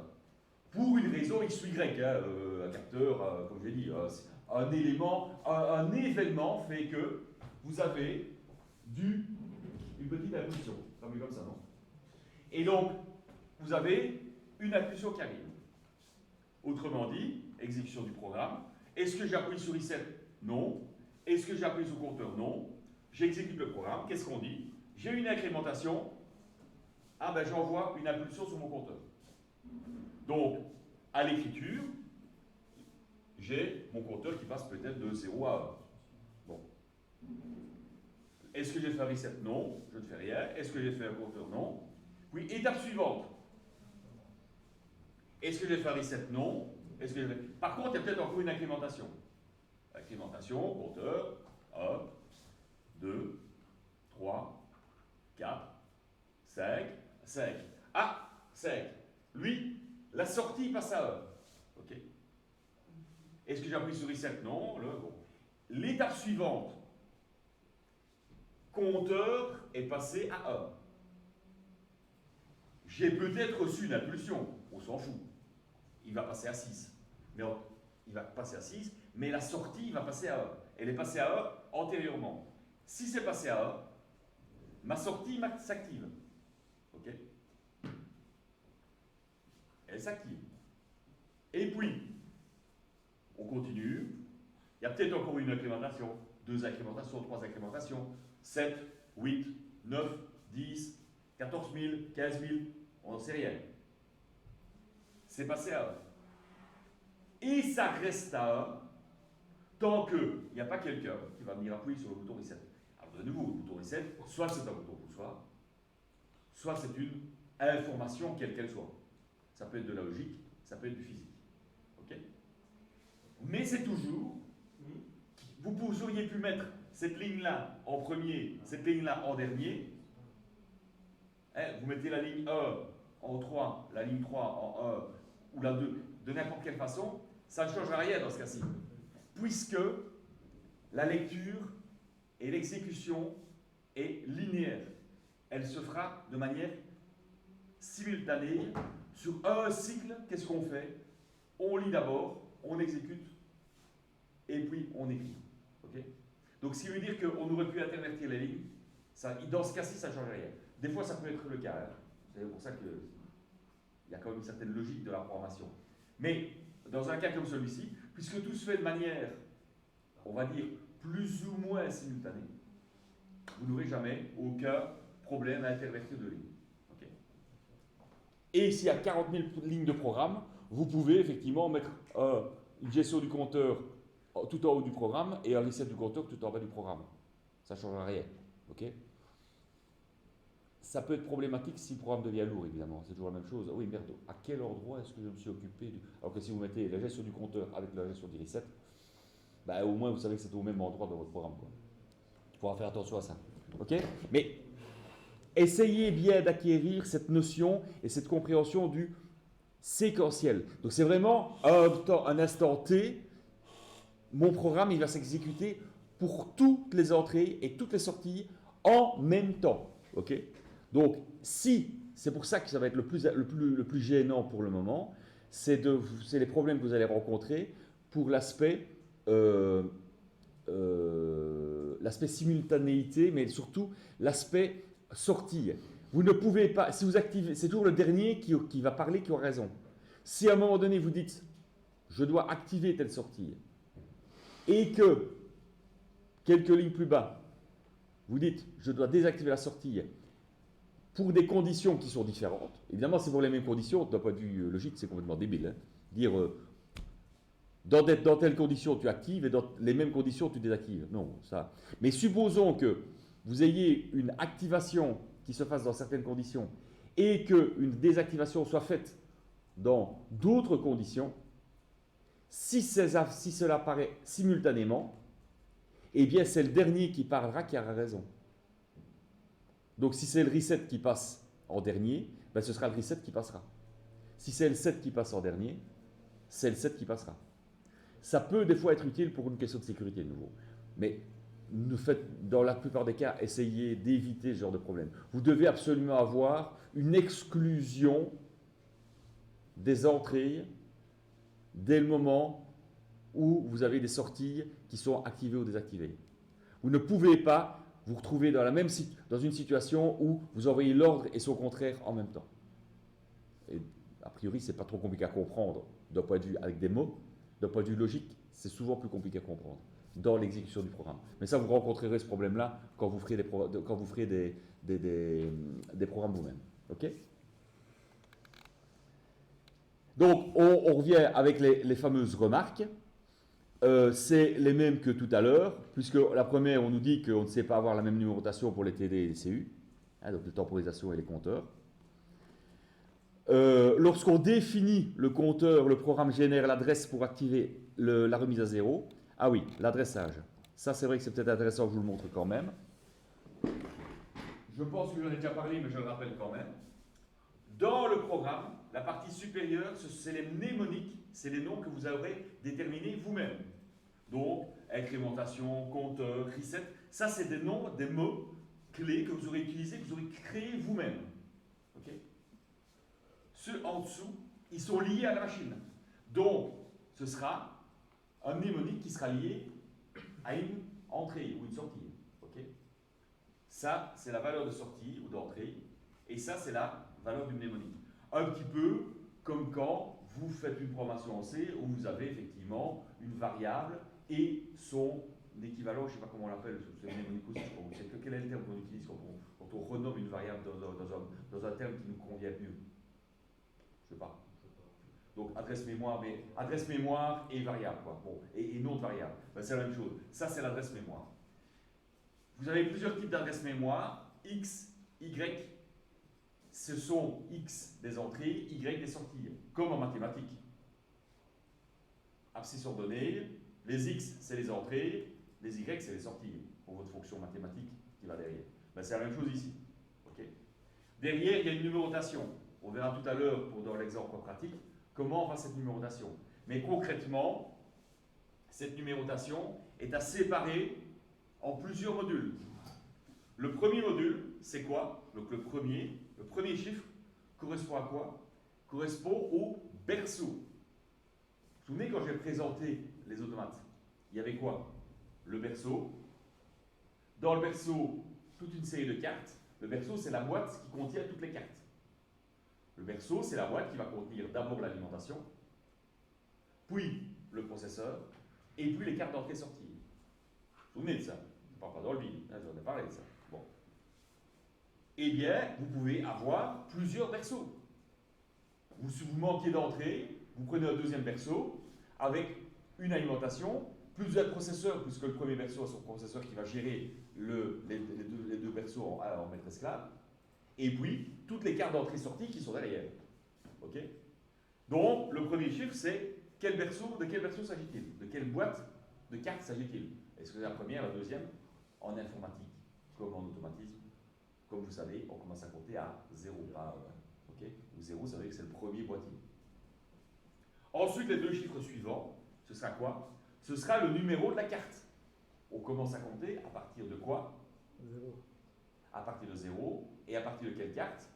Pour une raison X ou Y, un capteur, comme je l'ai dit, un élément, un événement fait que vous avez une petite impulsion. Ça met comme ça, non? Et donc, vous avez une impulsion qui arrive. Autrement dit, exécution du programme. Est-ce que j'appuie sur reset? Non. Est-ce que j'appuie sur compteur? Non. J'exécute le programme. Qu'est-ce qu'on dit? J'ai une incrémentation. Ah ben j'envoie une impulsion sur mon compteur. Donc, à l'écriture, j'ai mon compteur qui passe peut-être de 0 à 1. Bon. Est-ce que j'ai fait un reset? Non, je ne fais rien. Est-ce que j'ai fait un compteur? Non. Puis, étape suivante. Est-ce que j'ai fait un reset? Non. Est-ce que j'ai fait... Par contre, il y a peut-être encore une incrémentation. Incrémentation, compteur, 1, 2, 3, 4, 5, 5. Ah, 5. Lui, la sortie passe à 1. OK. Est-ce que j'appuie sur reset? Non. Bon. L'étape suivante, compteur est passé à 1. J'ai peut-être reçu une impulsion, on s'en fout. Il va passer à 6. Mais il va passer à 6, mais la sortie va passer à 1. Elle est passée à 1 antérieurement. Si c'est passé à 1, ma sortie s'active. OK? Elle s'active. Et puis, on continue. Il y a peut-être encore une incrémentation, 2 incrémentations, 3 incrémentations, 7, 8, 9, 10, 14 000, 15 000, on n'en sait rien. C'est passé à 1. Et ça reste à 1 tant qu'il n'y a pas quelqu'un qui va venir appuyer sur le bouton reset. Alors de nouveau, le bouton reset, soit c'est un bouton poussoir, soit c'est une information quelle qu'elle soit. Ça peut être de la logique, ça peut être du physique. OK? Mais c'est toujours, vous auriez pu mettre cette ligne-là en premier, cette ligne-là en dernier. Vous mettez la ligne 1 en 3, la ligne 3 en 1 ou la 2, de n'importe quelle façon, ça ne changera rien dans ce cas-ci. Puisque la lecture et l'exécution est linéaire. Elle se fera de manière simultanée. Sur un cycle, qu'est-ce qu'on fait? On lit d'abord, on exécute, et puis on écrit. Okay? Donc, ce qui veut dire qu'on aurait pu intervertir les lignes, dans ce cas-ci, ça ne change rien. Des fois, ça peut être le cas. Hein. C'est pour ça qu'il y a quand même une certaine logique de la programmation. Mais, dans un cas comme celui-ci, puisque tout se fait de manière, on va dire, plus ou moins simultanée, vous n'aurez jamais aucun problème à intervertir de lignes. Okay? Et s'il y a 40 000 lignes de programme, vous pouvez effectivement mettre une gestion du compteur tout en haut du programme et un reset du compteur tout en bas du programme. Ça ne changera rien. Okay? Ça peut être problématique si le programme devient lourd, évidemment. C'est toujours la même chose. Oui, merde, à quel endroit est-ce que je me suis occupé Alors que si vous mettez la gestion du compteur avec la gestion du reset, bah, au moins vous savez que c'est au même endroit dans votre programme. Quoi. Il faudra faire attention à ça. OK? Mais essayez bien d'acquérir cette notion et cette compréhension du séquentiel. Donc c'est vraiment un instant T. Mon programme, il va s'exécuter pour toutes les entrées et toutes les sorties en même temps. OK? Donc, c'est pour ça que ça va être le plus gênant pour le moment, c'est les problèmes que vous allez rencontrer pour l'aspect simultanéité, mais surtout l'aspect sortie. Vous ne pouvez pas, si vous activez, c'est toujours le dernier qui va parler qui aura raison. Si à un moment donné vous dites, je dois activer telle sortie, et que, quelques lignes plus bas, vous dites, je dois désactiver la sortie pour des conditions qui sont différentes. Évidemment, c'est pour les mêmes conditions, d'un point de vue logique, c'est complètement débile. Hein. Dire, dans telles conditions, tu actives, et dans les mêmes conditions, tu désactives. Non, ça. Mais supposons que vous ayez une activation qui se fasse dans certaines conditions, et qu'une désactivation soit faite dans d'autres conditions. Si cela apparaît simultanément, eh bien c'est le dernier qui parlera qui aura raison. Donc si c'est le reset qui passe en dernier, ben, ce sera le reset qui passera. Si c'est le set qui passe en dernier, c'est le set qui passera. Ça peut des fois être utile pour une question de sécurité de nouveau. Mais dans la plupart des cas, essayez d'éviter ce genre de problème. Vous devez absolument avoir une exclusion des entrées dès le moment où vous avez des sorties qui sont activées ou désactivées. Vous ne pouvez pas vous retrouver dans une situation où vous envoyez l'ordre et son contraire en même temps. Et a priori, ce n'est pas trop compliqué à comprendre d'un point de vue avec des mots. D'un point de vue logique, c'est souvent plus compliqué à comprendre dans l'exécution du programme. Mais ça, vous rencontrerez ce problème-là quand vous ferez des programmes vous-même. OK? Donc, on revient avec les fameuses remarques. C'est les mêmes que tout à l'heure, puisque la première, on nous dit qu'on ne sait pas avoir la même numérotation pour les TD et les CU, hein, donc les temporisations et les compteurs. Lorsqu'on définit le compteur, le programme génère l'adresse pour activer la remise à zéro. Ah oui, l'adressage. Ça, c'est vrai que c'est peut-être intéressant que je vous le montre quand même. Je pense que j'en ai déjà parlé, mais je le rappelle quand même. Dans le programme, la partie supérieure, c'est les mnémoniques, c'est les noms que vous aurez déterminés vous-même. Donc, incrémentation, compteur, reset, ça c'est des noms, des mots clés que vous aurez utilisés, que vous aurez créés vous-même. Ok? Ceux en dessous, ils sont liés à la machine. Donc, ce sera un mnémonique qui sera lié à une entrée ou une sortie. Ok? Ça, c'est la valeur de sortie ou d'entrée, et ça, c'est la valeur du mnémonique. Un petit peu comme quand vous faites une programmation en C où vous avez effectivement une variable et son équivalent, je ne sais pas comment on l'appelle, c'est mnémonique aussi, quel est le terme qu'on utilise quand on renomme une variable dans un terme qui nous convient mieux? Je ne sais pas. Donc adresse mémoire et variable, quoi. Bon, et nom de variable. Ben, c'est la même chose. Ça, c'est l'adresse mémoire. Vous avez plusieurs types d'adresse mémoire, X, Y. Ce sont X des entrées, Y des sorties, comme en mathématiques. Abscisse ordonnée, les X c'est les entrées, les Y c'est les sorties, pour votre fonction mathématique qui va derrière. Ben, c'est la même chose ici. Okay. Derrière, il y a une numérotation. On verra tout à l'heure, dans l'exemple pratique, comment on va cette numérotation. Mais concrètement, cette numérotation est à séparer en plusieurs modules. Le premier module, c'est quoi? Donc le premier chiffre correspond à quoi? Correspond au berceau. Vous vous souvenez quand j'ai présenté les automates, il y avait quoi? Le berceau. Dans le berceau, toute une série de cartes. Le berceau, c'est la boîte qui contient toutes les cartes. Le berceau, c'est la boîte qui va contenir d'abord l'alimentation, puis le processeur, et puis les cartes d'entrée-sortie. Vous vous souvenez de ça? Je ne parle pas dans le vide, hein, j'en ai parlé de ça. Bon. Eh bien, vous pouvez avoir plusieurs berceaux. Vous manquez d'entrée, vous prenez un deuxième berceau avec une alimentation, plus un processeur, puisque le premier berceau a son processeur qui va gérer les deux berceaux en maître esclave, et puis toutes les cartes d'entrée-sortie qui sont derrière. Ok? Donc, le premier chiffre, c'est de quel berceau s'agit-il? De quelle boîte de cartes s'agit-il? Est-ce que c'est la première, la deuxième? En informatique, comme en automatisme, comme vous savez, on commence à compter à 0, pas 1. Okay? 0, ça veut dire que c'est le premier boîtier. Ensuite, les deux chiffres suivants, ce sera quoi? Ce sera le numéro de la carte. On commence à compter à partir de quoi? 0. À partir de 0. Et à partir de quelle carte?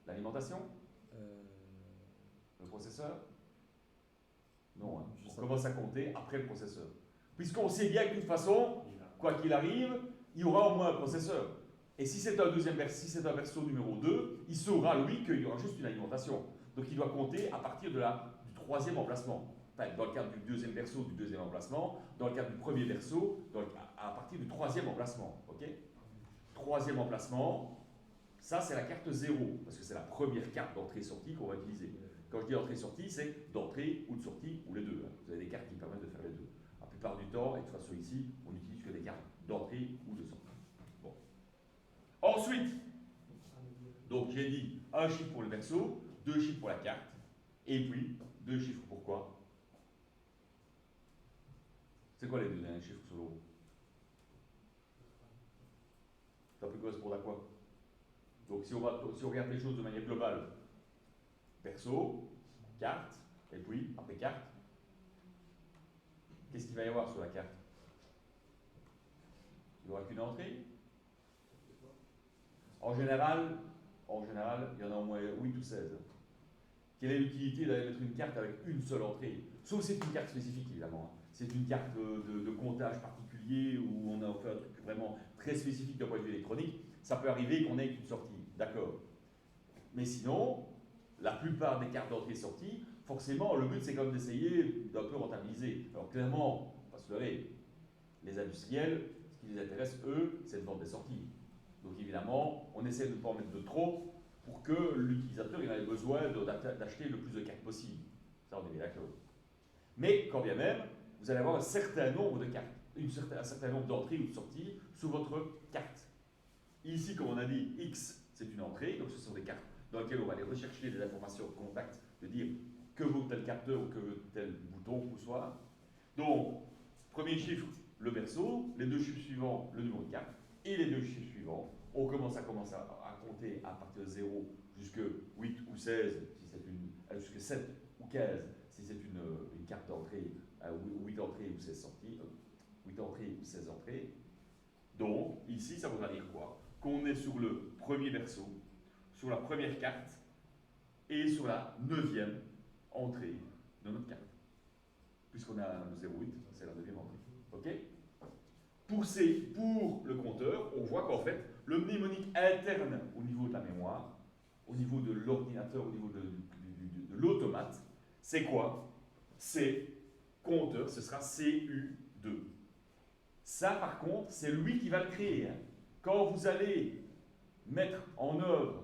L'alimentation? Le processeur? Non, hein. On commence à compter après le processeur. Puisqu'on sait bien que de toute façon, quoi qu'il arrive, il y aura au moins un processeur. Et si c'est un berceau numéro 2, il saura, lui, qu'il y aura juste une alimentation. Donc il doit compter à partir du troisième emplacement. Enfin, dans le cadre du deuxième berceau, du deuxième emplacement. Dans le cadre du premier berceau, à partir du troisième emplacement. Ok? Troisième emplacement, ça c'est la carte 0, parce que c'est la première carte d'entrée-sortie qu'on va utiliser. Quand je dis entrée-sortie, c'est d'entrée ou de sortie, ou les deux. Hein. Vous avez des cartes qui permettent de faire les deux. La plupart du temps, et de toute façon ici, on n'utilise que des cartes d'entrée ou de sortie. Bon. Ensuite, donc j'ai dit un chiffre pour le berceau, 2 chiffres pour la carte, et puis 2 chiffres pour quoi? C'est quoi les deux derniers chiffres sur le haut? Ça peut correspondre à quoi? Donc si on regarde les choses de manière globale, berceau, carte, et puis après carte, qu'est-ce qu'il va y avoir sur la carte? Il n'y aura qu'une entrée? En général, il y en a au moins 8 ou 16. Quelle est l'utilité d'aller mettre une carte avec une seule entrée? Sauf si c'est une carte spécifique, évidemment. C'est une carte de comptage particulier où on a fait un truc vraiment très spécifique d'un point de vue électronique. Ça peut arriver qu'on ait une sortie, d'accord. Mais sinon, la plupart des cartes d'entrée-sortie, forcément, le but c'est quand même d'essayer d'un peu rentabiliser. Alors clairement, on va se leurrer, les industriels, ce qui les intéresse, eux, c'est de vendre des sorties. Donc évidemment, on essaie de ne pas en mettre de trop pour que l'utilisateur ait besoin d'acheter le plus de cartes possible. Ça, on est bien d'accord. Mais quand bien même, vous allez avoir un certain nombre de cartes, un certain nombre d'entrées ou de sorties sur votre carte. Ici, comme on a dit, X, c'est une entrée, donc ce sont des cartes dans lesquelles on va aller rechercher des informations de contact, de dire que vaut tel capteur ou que vaut tel bouton ou soit. Donc, premier chiffre, le verso, les deux chiffres suivants, le numéro de carte, et les deux chiffres suivants, on commence à compter à partir de 0 jusqu'à 8 ou 16, si c'est jusqu'à 7 ou 15, si c'est une carte d'entrée, 8 entrées ou 16 sorties, 8 entrées ou 16 entrées. Donc, ici, ça voudra dire quoi? Qu'on est sur le premier verso, sur la première carte, et sur la 9e entrée de notre carte. Puisqu'on a le 0,8, c'est la 9e entrée. OK? Pour le compteur, on voit qu'en fait, le mnémonique interne au niveau de la mémoire, au niveau de l'ordinateur, au niveau de l'automate, c'est quoi? C'est compteur, ce sera CU2. Ça, par contre, c'est lui qui va le créer. Quand vous allez mettre en œuvre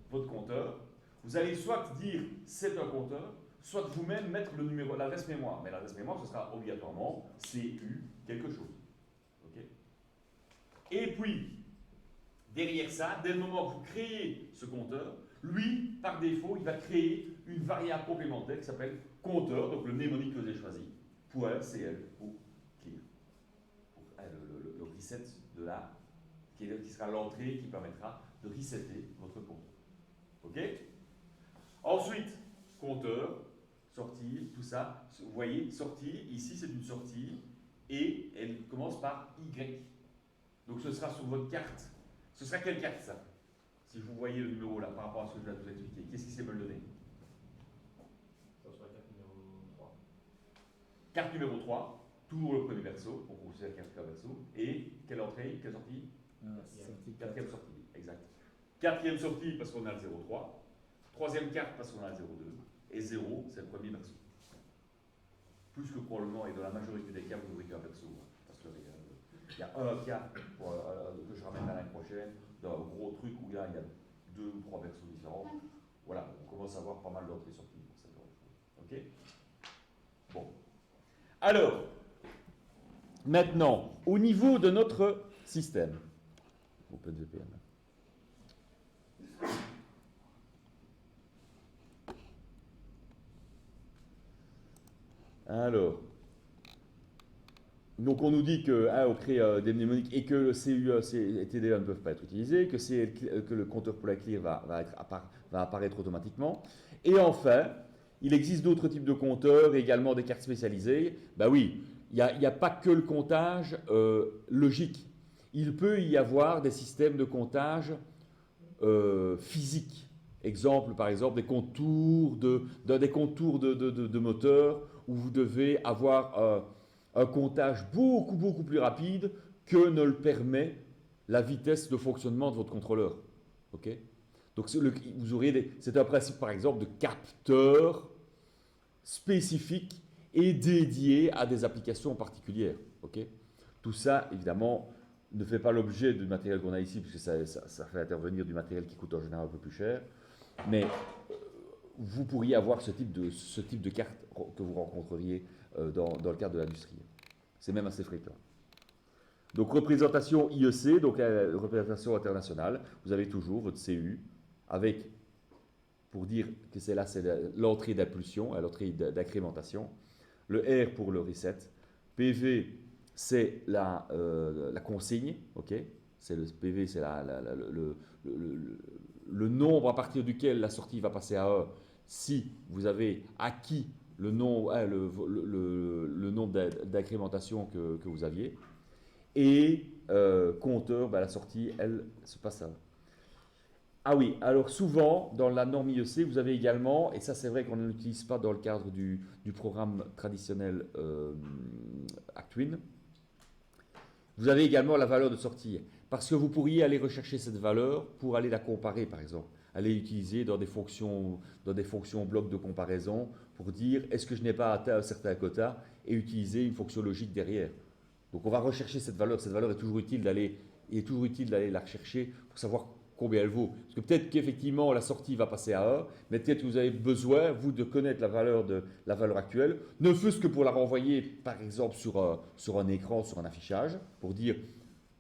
votre compteur, vous allez soit dire c'est un compteur, soit vous-même mettre le numéro, l'adresse mémoire. Mais l'adresse mémoire, ce sera obligatoirement CU quelque chose. Okay? Et puis, derrière ça, dès le moment que vous créez ce compteur, lui, par défaut, il va créer une variable complémentaire qui s'appelle compteur, donc le mnémonique que vous avez choisi, .cl pour clear. Pour le reset de la, qui sera l'entrée qui permettra de resetter votre compteur. OK? Ensuite, compteur, sortie, tout ça. Vous voyez, sortie, ici c'est une sortie, et elle commence par Y. Donc ce sera sur votre carte. Ce sera quelle carte ça? Si vous voyez le numéro là par rapport à ce que je viens de vous expliquer, qu'est-ce qui s'est me le donner? Ça sera la carte numéro 3. Carte numéro 3, toujours le premier verso, donc on sait la carte verso, et quelle entrée, quelle sortie? Quatrième sortie, exact. Quatrième sortie parce qu'on a le 0,3. Troisième carte parce qu'on a le 0,2. Et 0, c'est le premier verso. Plus que probablement, et dans la majorité des cas, vous n'ouvrez qu'un verso. Parce qu'il y a un cas que je ramène à l'année prochaine, d'un gros truc où là, il y a 2 ou 3 versos différents. Voilà, on commence à avoir pas mal d'entrées-sorties pour cette genre de choses. OK? Bon. Alors, maintenant, au niveau de notre système, OpenVPN. Alors, donc on nous dit que on crée des mnémoniques et que le CU et TDA ne peuvent pas être utilisés, que le compteur pour la clear va apparaître automatiquement. Et enfin, il existe d'autres types de compteurs et également des cartes spécialisées. Ben oui, il n'y a pas que le comptage logique. Il peut y avoir des systèmes de comptage physiques. Exemple, par exemple, des contours de moteurs où vous devez avoir un comptage beaucoup plus rapide que ne le permet la vitesse de fonctionnement de votre contrôleur. Okay? Donc, vous aurez c'est un principe, par exemple, de capteur spécifique et dédié à des applications particulières. Okay? Tout ça, évidemment, ne fait pas l'objet du matériel qu'on a ici, puisque ça fait intervenir du matériel qui coûte en général un peu plus cher. Mais vous pourriez avoir ce type de carte que vous rencontreriez dans le cadre de l'industrie. C'est même assez fréquent. Donc, représentation IEC, donc représentation internationale, vous avez toujours votre CU avec, pour dire que c'est l'entrée d'impulsion, l'entrée d'incrémentation, le R pour le reset, PV, c'est la consigne, ok? PV, c'est le nombre à partir duquel la sortie va passer à 1 si vous avez acquis le nombre d'incrémentation que vous aviez. Et compteur, la sortie, elle se passe à 1. Ah oui, alors souvent, dans la norme IEC, vous avez également, et ça c'est vrai qu'on ne l'utilise pas dans le cadre du programme traditionnel Actwin, vous avez également la valeur de sortie. Parce que vous pourriez aller rechercher cette valeur pour aller la comparer, par exemple. Aller l'utiliser dans des fonctions blocs de comparaison pour dire est-ce que je n'ai pas atteint un certain quota et utiliser une fonction logique derrière. Donc on va rechercher cette valeur. Cette valeur il est toujours utile d'aller la rechercher pour savoir combien elle vaut. Parce que peut-être qu'effectivement la sortie va passer à 1, mais peut-être que vous avez besoin, vous, de connaître la valeur actuelle, ne fût-ce que pour la renvoyer, par exemple, sur un écran, sur un affichage, pour dire,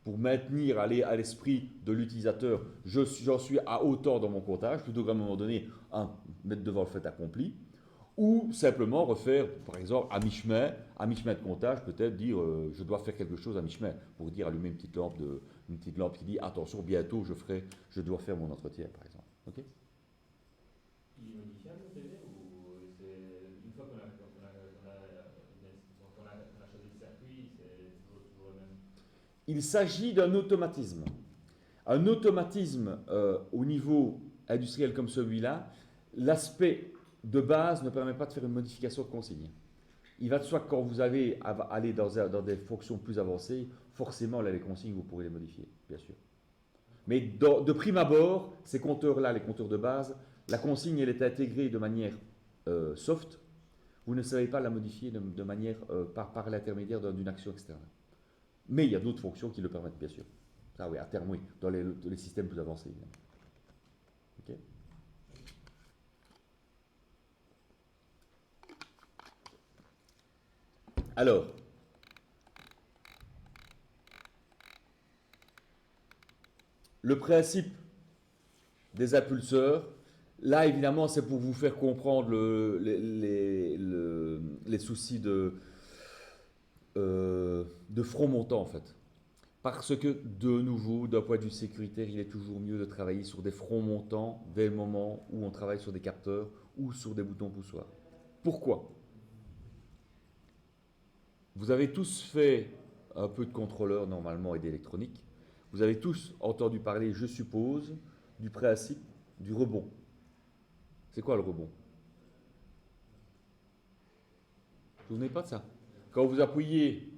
pour maintenir à l'esprit de l'utilisateur, j'en suis à autant dans mon comptage, plutôt qu'à un moment donné, mettre devant le fait accompli. Ou simplement refaire, par exemple, à mi-chemin de comptage, peut-être dire je dois faire quelque chose à mi-chemin, pour dire allumer une petite lampe qui dit attention, bientôt je dois faire mon entretien, par exemple. Ok. Il est modifiable le PV ou c'est une fois qu'on a choisi le circuit, c'est toujours le même? Il s'agit d'un automatisme. Un automatisme au niveau industriel comme celui-là, l'aspect de base ne permet pas de faire une modification de consigne. Il va de soi que quand vous allez aller dans des fonctions plus avancées, forcément, là, les consignes, vous pourrez les modifier, bien sûr. Mais de prime abord, ces compteurs-là, les compteurs de base, la consigne, elle est intégrée de manière soft. Vous ne savez pas la modifier de manière par l'intermédiaire d'une action externe. Mais il y a d'autres fonctions qui le permettent, bien sûr. Ça, oui, à terme, oui, dans les systèmes plus avancés, évidemment. Ok. Alors, le principe des impulseurs, là évidemment c'est pour vous faire comprendre les soucis de front montant en fait. Parce que de nouveau, d'un point de vue sécuritaire, il est toujours mieux de travailler sur des fronts montants dès le moment où on travaille sur des capteurs ou sur des boutons poussoirs. Pourquoi? Vous avez tous fait un peu de contrôleur normalement et d'électronique. Vous avez tous entendu parler, je suppose, du principe du rebond. C'est quoi le rebond? Vous ne vous souvenez pas de ça? Quand vous appuyez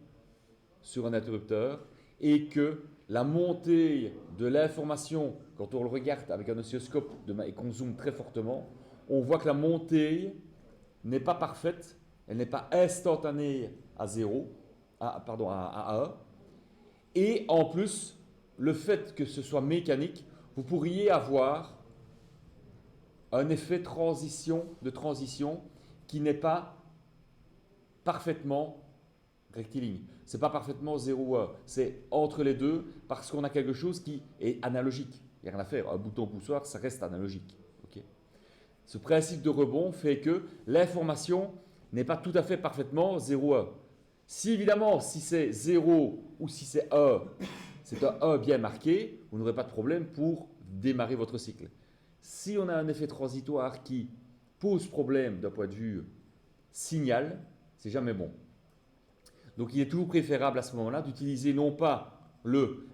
sur un interrupteur et que la montée de l'information, quand on le regarde avec un oscilloscope et qu'on zoome très fortement, on voit que la montée n'est pas parfaite, elle n'est pas instantanée à 0, à 1. Et en plus, le fait que ce soit mécanique, vous pourriez avoir un effet de transition qui n'est pas parfaitement rectiligne. C'est pas parfaitement 0 1. C'est entre les deux parce qu'on a quelque chose qui est analogique. Il n'y a rien à faire. Un bouton poussoir, ça reste analogique. Okay. Ce principe de rebond fait que l'information n'est pas tout à fait parfaitement 0 1. Si évidemment, si c'est 0 ou si c'est 1, c'est un 1 bien marqué, vous n'aurez pas de problème pour démarrer votre cycle. Si on a un effet transitoire qui pose problème d'un point de vue signal, c'est jamais bon. Donc il est toujours préférable à ce moment-là d'utiliser non pas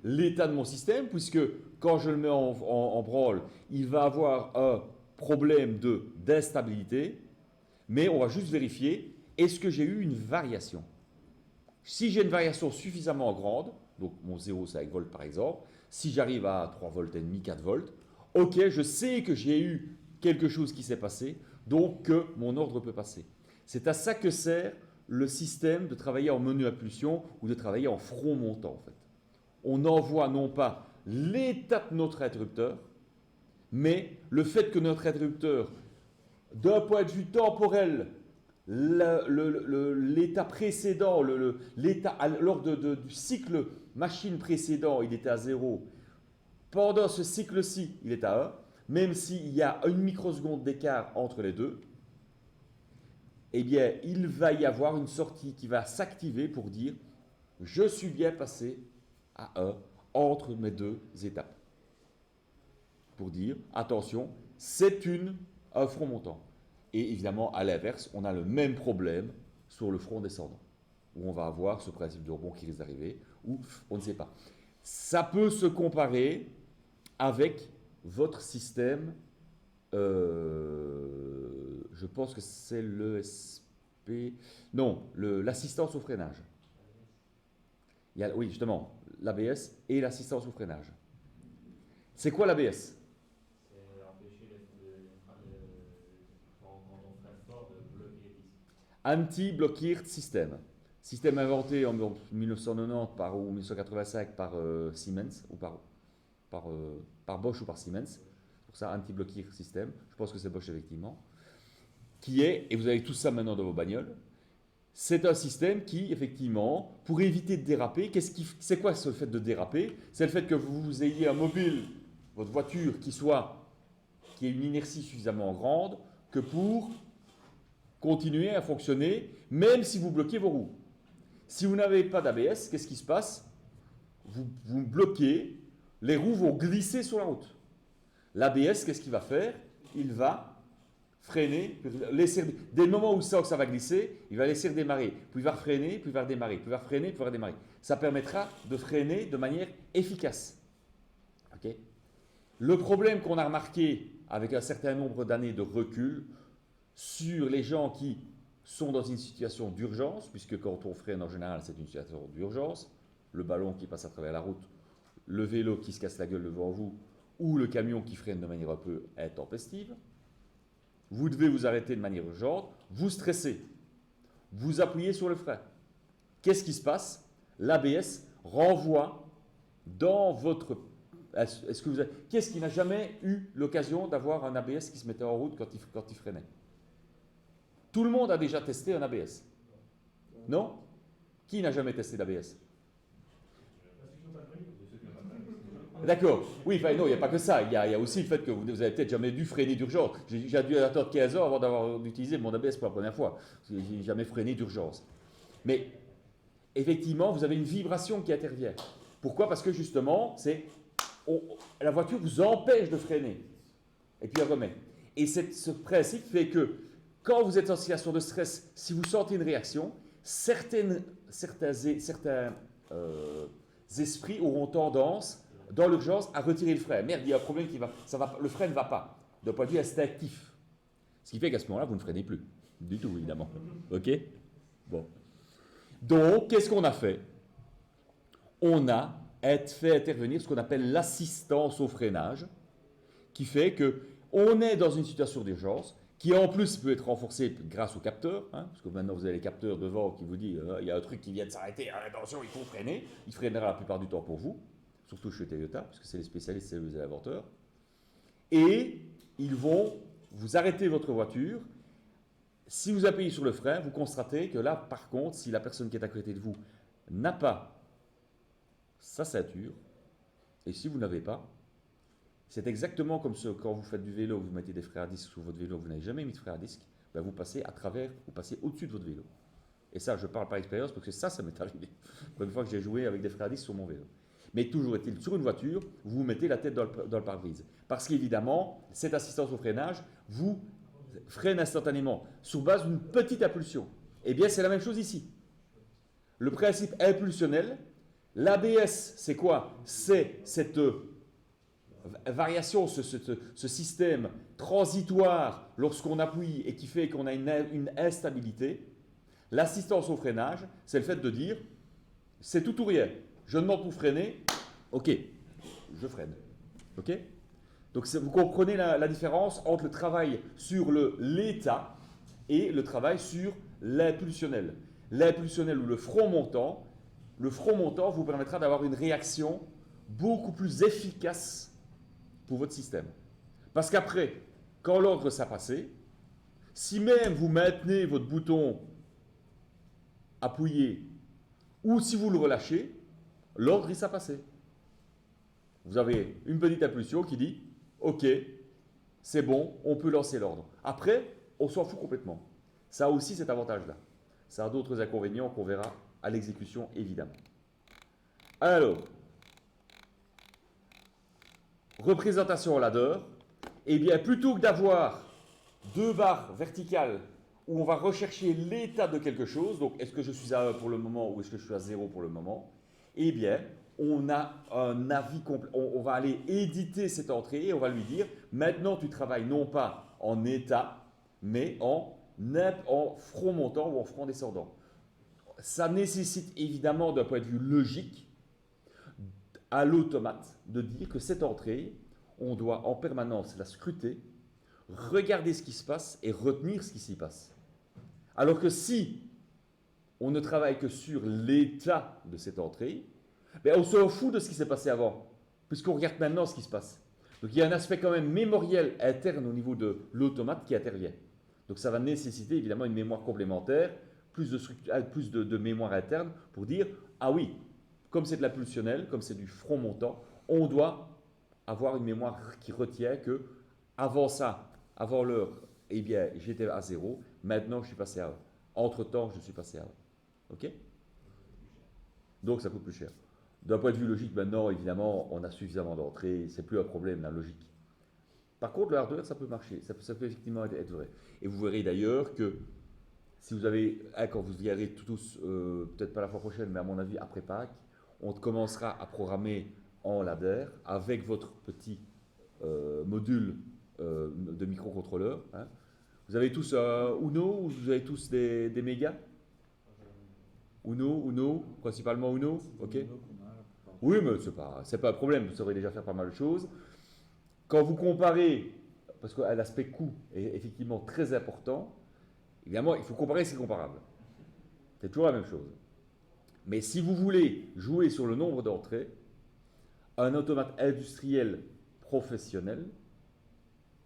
l'état de mon système, puisque quand je le mets en branle, il va avoir un problème d'instabilité, mais on va juste vérifier, est-ce que j'ai eu une variation? Si j'ai une variation suffisamment grande, donc mon 0,5 volts par exemple, si j'arrive à 3 volts et demi, 4 volts, ok, je sais que j'ai eu quelque chose qui s'est passé, donc que mon ordre peut passer. C'est à ça que sert le système de travailler en menu à pulsion ou de travailler en front montant en fait. On envoie non pas l'état de notre interrupteur, mais le fait que notre interrupteur, d'un point de vue temporel, l'état précédent, l'état lors du cycle machine précédent, il était à 0. Pendant ce cycle-ci, il est à 1. Même s'il y a une microseconde d'écart entre les deux, eh bien, il va y avoir une sortie qui va s'activer pour dire je suis bien passé à 1 entre mes deux étapes. Pour dire attention, c'est un front montant. Et évidemment, à l'inverse, on a le même problème sur le front descendant, où on va avoir ce principe de rebond qui risque d'arriver, ou on ne sait pas. Ça peut se comparer avec votre système, je pense que c'est l'ESP, non, l'assistance au freinage. Il y a, oui, justement, l'ABS et l'assistance au freinage. C'est quoi l'ABS? C'est empêcher quand on freine fort de bloquer les disques. Anti-blockade system. Système inventé en 1990 ou 1985 par Siemens ou par Bosch ou par Siemens. Pour ça, anti-blockade system. Je pense que c'est Bosch effectivement. Qui est, et vous avez tout ça maintenant dans vos bagnoles, c'est un système qui, effectivement, pour éviter de déraper, c'est quoi ce fait de déraper? C'est le fait que vous ayez un mobile, votre voiture, qui ait une inertie suffisamment grande que pour continuer à fonctionner, même si vous bloquez vos roues. Si vous n'avez pas d'ABS, qu'est-ce qui se passe? Vous bloquez, les roues vont glisser sur la route. L'ABS, qu'est-ce qu'il va faire? Il va freiner, dès le moment où ça va glisser, il va laisser redémarrer, puis il va freiner, puis il va redémarrer, puis il va freiner, puis il va redémarrer. Ça permettra de freiner de manière efficace. Okay? Le problème qu'on a remarqué avec un certain nombre d'années de recul sur les gens qui sont dans une situation d'urgence, puisque quand on freine en général, c'est une situation d'urgence, le ballon qui passe à travers la route, le vélo qui se casse la gueule devant vous, ou le camion qui freine de manière un peu intempestive, vous devez vous arrêter de manière urgente, vous stressez, vous appuyez sur le frein. Qu'est-ce qui se passe? L'ABS renvoie dans votre... Qu'est-ce qui n'a jamais eu l'occasion d'avoir un ABS qui se mettait en route quand il freinait? Tout le monde a déjà testé un ABS. Non? Qui n'a jamais testé d'ABS? D'accord. Oui, enfin, non, il n'y a pas que ça. Il y a aussi le fait que vous avez peut-être jamais dû freiner d'urgence. J'ai dû attendre 15 ans avant d'avoir utilisé mon ABS pour la première fois. Je n'ai jamais freiné d'urgence. Mais effectivement, vous avez une vibration qui intervient. Pourquoi? Parce que justement, la voiture vous empêche de freiner. Et puis elle remet. Et ce principe fait que quand vous êtes en situation de stress, si vous sentez une réaction, certains esprits auront tendance, dans l'urgence, à retirer le frein. Merde, il y a un problème le frein ne va pas, d'un point de vue instinctif. Ce qui fait qu'à ce moment-là, vous ne freinez plus. Du tout, évidemment. OK? Bon. Donc, qu'est-ce qu'on a fait? On a fait intervenir ce qu'on appelle l'assistance au freinage, qui fait qu'on est dans une situation d'urgence, qui en plus peut être renforcée grâce au capteur, hein, parce que maintenant vous avez les capteurs devant qui vous disent il y a un truc qui vient de s'arrêter, attention, il faut freiner. Il freinera la plupart du temps pour vous, surtout chez Toyota, parce que c'est les spécialistes, c'est les inventeurs. Et ils vont vous arrêter votre voiture. Si vous appuyez sur le frein, vous constatez que là, par contre, si la personne qui est à côté de vous n'a pas sa ceinture, et si vous n'avez pas, c'est exactement comme quand vous faites du vélo, vous mettez des freins à disque sur votre vélo, vous n'avez jamais mis de freins à disque, ben vous passez à travers, vous passez au-dessus de votre vélo. Et ça, je parle par expérience parce que ça m'est arrivé. Une fois que j'ai joué avec des freins à disque sur mon vélo. Mais toujours est-il, sur une voiture, vous mettez la tête dans le pare-brise. Parce qu'évidemment, cette assistance au freinage vous freine instantanément sur base d'une petite impulsion. Eh bien, c'est la même chose ici. Le principe impulsionnel, l'ABS, c'est quoi? C'est cette variation, ce système transitoire lorsqu'on appuie et qui fait qu'on a une instabilité. L'assistance au freinage, c'est le fait de dire c'est tout ou rien. Je demande pour freiner, ok, je freine. Ok? Donc vous comprenez la différence entre le travail sur l'état et le travail sur l'impulsionnel. L'impulsionnel ou le front montant vous permettra d'avoir une réaction beaucoup plus efficace pour votre système. Parce qu'après, quand l'ordre s'est passé, si même vous maintenez votre bouton appuyé ou si vous le relâchez, l'ordre s'est passé. Vous avez une petite impulsion qui dit « Ok, c'est bon, on peut lancer l'ordre ». Après, on s'en fout complètement. Ça a aussi cet avantage-là. Ça a d'autres inconvénients qu'on verra à l'exécution, évidemment. Alors, représentation en ladder, eh bien, plutôt que d'avoir deux barres verticales où on va rechercher l'état de quelque chose, donc est-ce que je suis à 1 pour le moment ou est-ce que je suis à 0 pour le moment, eh bien, on a un avis complet. On va aller éditer cette entrée et on va lui dire, maintenant tu travailles non pas en état, mais en front montant ou en front descendant. Ça nécessite évidemment d'un point de vue logique à l'automate de dire que cette entrée, on doit en permanence la scruter, regarder ce qui se passe et retenir ce qui s'y passe. Alors que si on ne travaille que sur l'état de cette entrée, ben on se fout de ce qui s'est passé avant, puisqu'on regarde maintenant ce qui se passe. Donc il y a un aspect quand même mémoriel interne au niveau de l'automate qui intervient. Donc ça va nécessiter évidemment une mémoire complémentaire, plus de mémoire interne pour dire, ah oui, comme c'est de la pulsionnelle, comme c'est du front montant, on doit avoir une mémoire qui retient que avant ça, avant l'heure, eh bien j'étais à 0, maintenant je suis passé à 1. Entre-temps, je suis passé à 1. OK? Donc ça coûte plus cher. D'un point de vue logique, maintenant, évidemment, on a suffisamment d'entrées, c'est plus un problème, la logique. Par contre, le hardware, ça peut marcher, ça peut effectivement être vrai. Et vous verrez d'ailleurs que si vous avez, quand vous y allez tous, peut-être pas la fois prochaine, mais à mon avis après Pâques, on commencera à programmer en ladder avec votre petit module de microcontrôleur. Hein. Vous avez tous Uno ou vous avez tous des mégas? Uno, principalement Uno, ok. Oui, mais c'est pas un problème, vous saurez déjà faire pas mal de choses. Quand vous comparez, parce que l'aspect coût est effectivement très important, évidemment, il faut comparer ce qui est comparable. C'est toujours la même chose. Mais si vous voulez jouer sur le nombre d'entrées, un automate industriel professionnel,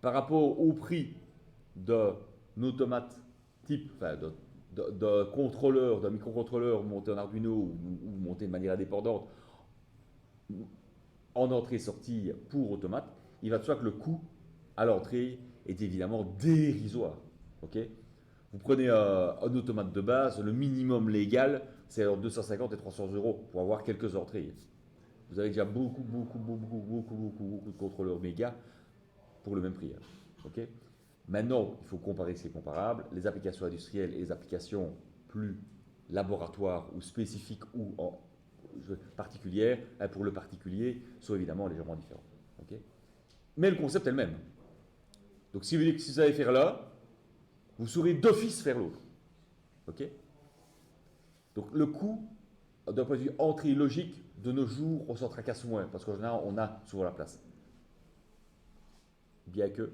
par rapport au prix d'un automate type, enfin d'un contrôleur, d'un microcontrôleur monté en Arduino ou monté de manière indépendante en entrée-sortie pour automate, il va de soi que le coût à l'entrée est évidemment dérisoire. Okay, vous prenez un automate de base, le minimum légal, c'est entre 250 et 300 euros pour avoir quelques entrées. Vous avez déjà beaucoup de contrôleurs méga pour le même prix. Okay, maintenant, il faut comparer ce qui est comparable. Les applications industrielles et les applications plus laboratoires ou spécifiques ou particulières, pour le particulier, sont évidemment légèrement différentes. Okay, mais le concept est le même. Donc si vous savez faire l'un, vous saurez d'office faire l'autre. Okay, donc le coût, d'un point de vue entrée logique, de nos jours, on s'en tracasse moins, parce qu'en général, on a souvent la place. Bien que,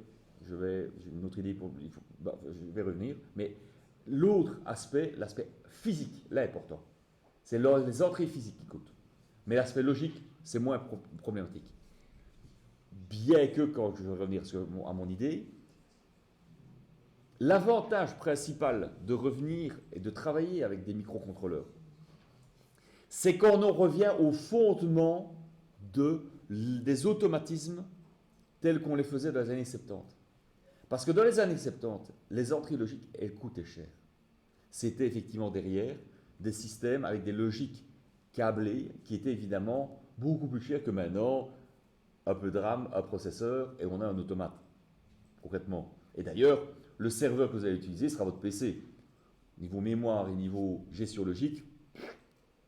j'ai une autre idée, je vais revenir, mais l'autre aspect, l'aspect physique, là est important. C'est les entrées physiques qui coûtent. Mais l'aspect logique, c'est moins problématique. Bien que, quand je vais revenir à mon idée, l'avantage principal de revenir et de travailler avec des microcontrôleurs, c'est qu'on en revient au fondement des automatismes tels qu'on les faisait dans les années 70. Parce que dans les années 70, les entrées logiques, elles coûtaient cher. C'était effectivement derrière des systèmes avec des logiques câblées qui étaient évidemment beaucoup plus chers que maintenant. Un peu de RAM, un processeur et on a un automate, concrètement. Et d'ailleurs, le serveur que vous allez utiliser sera votre PC. Niveau mémoire et niveau gestion logique,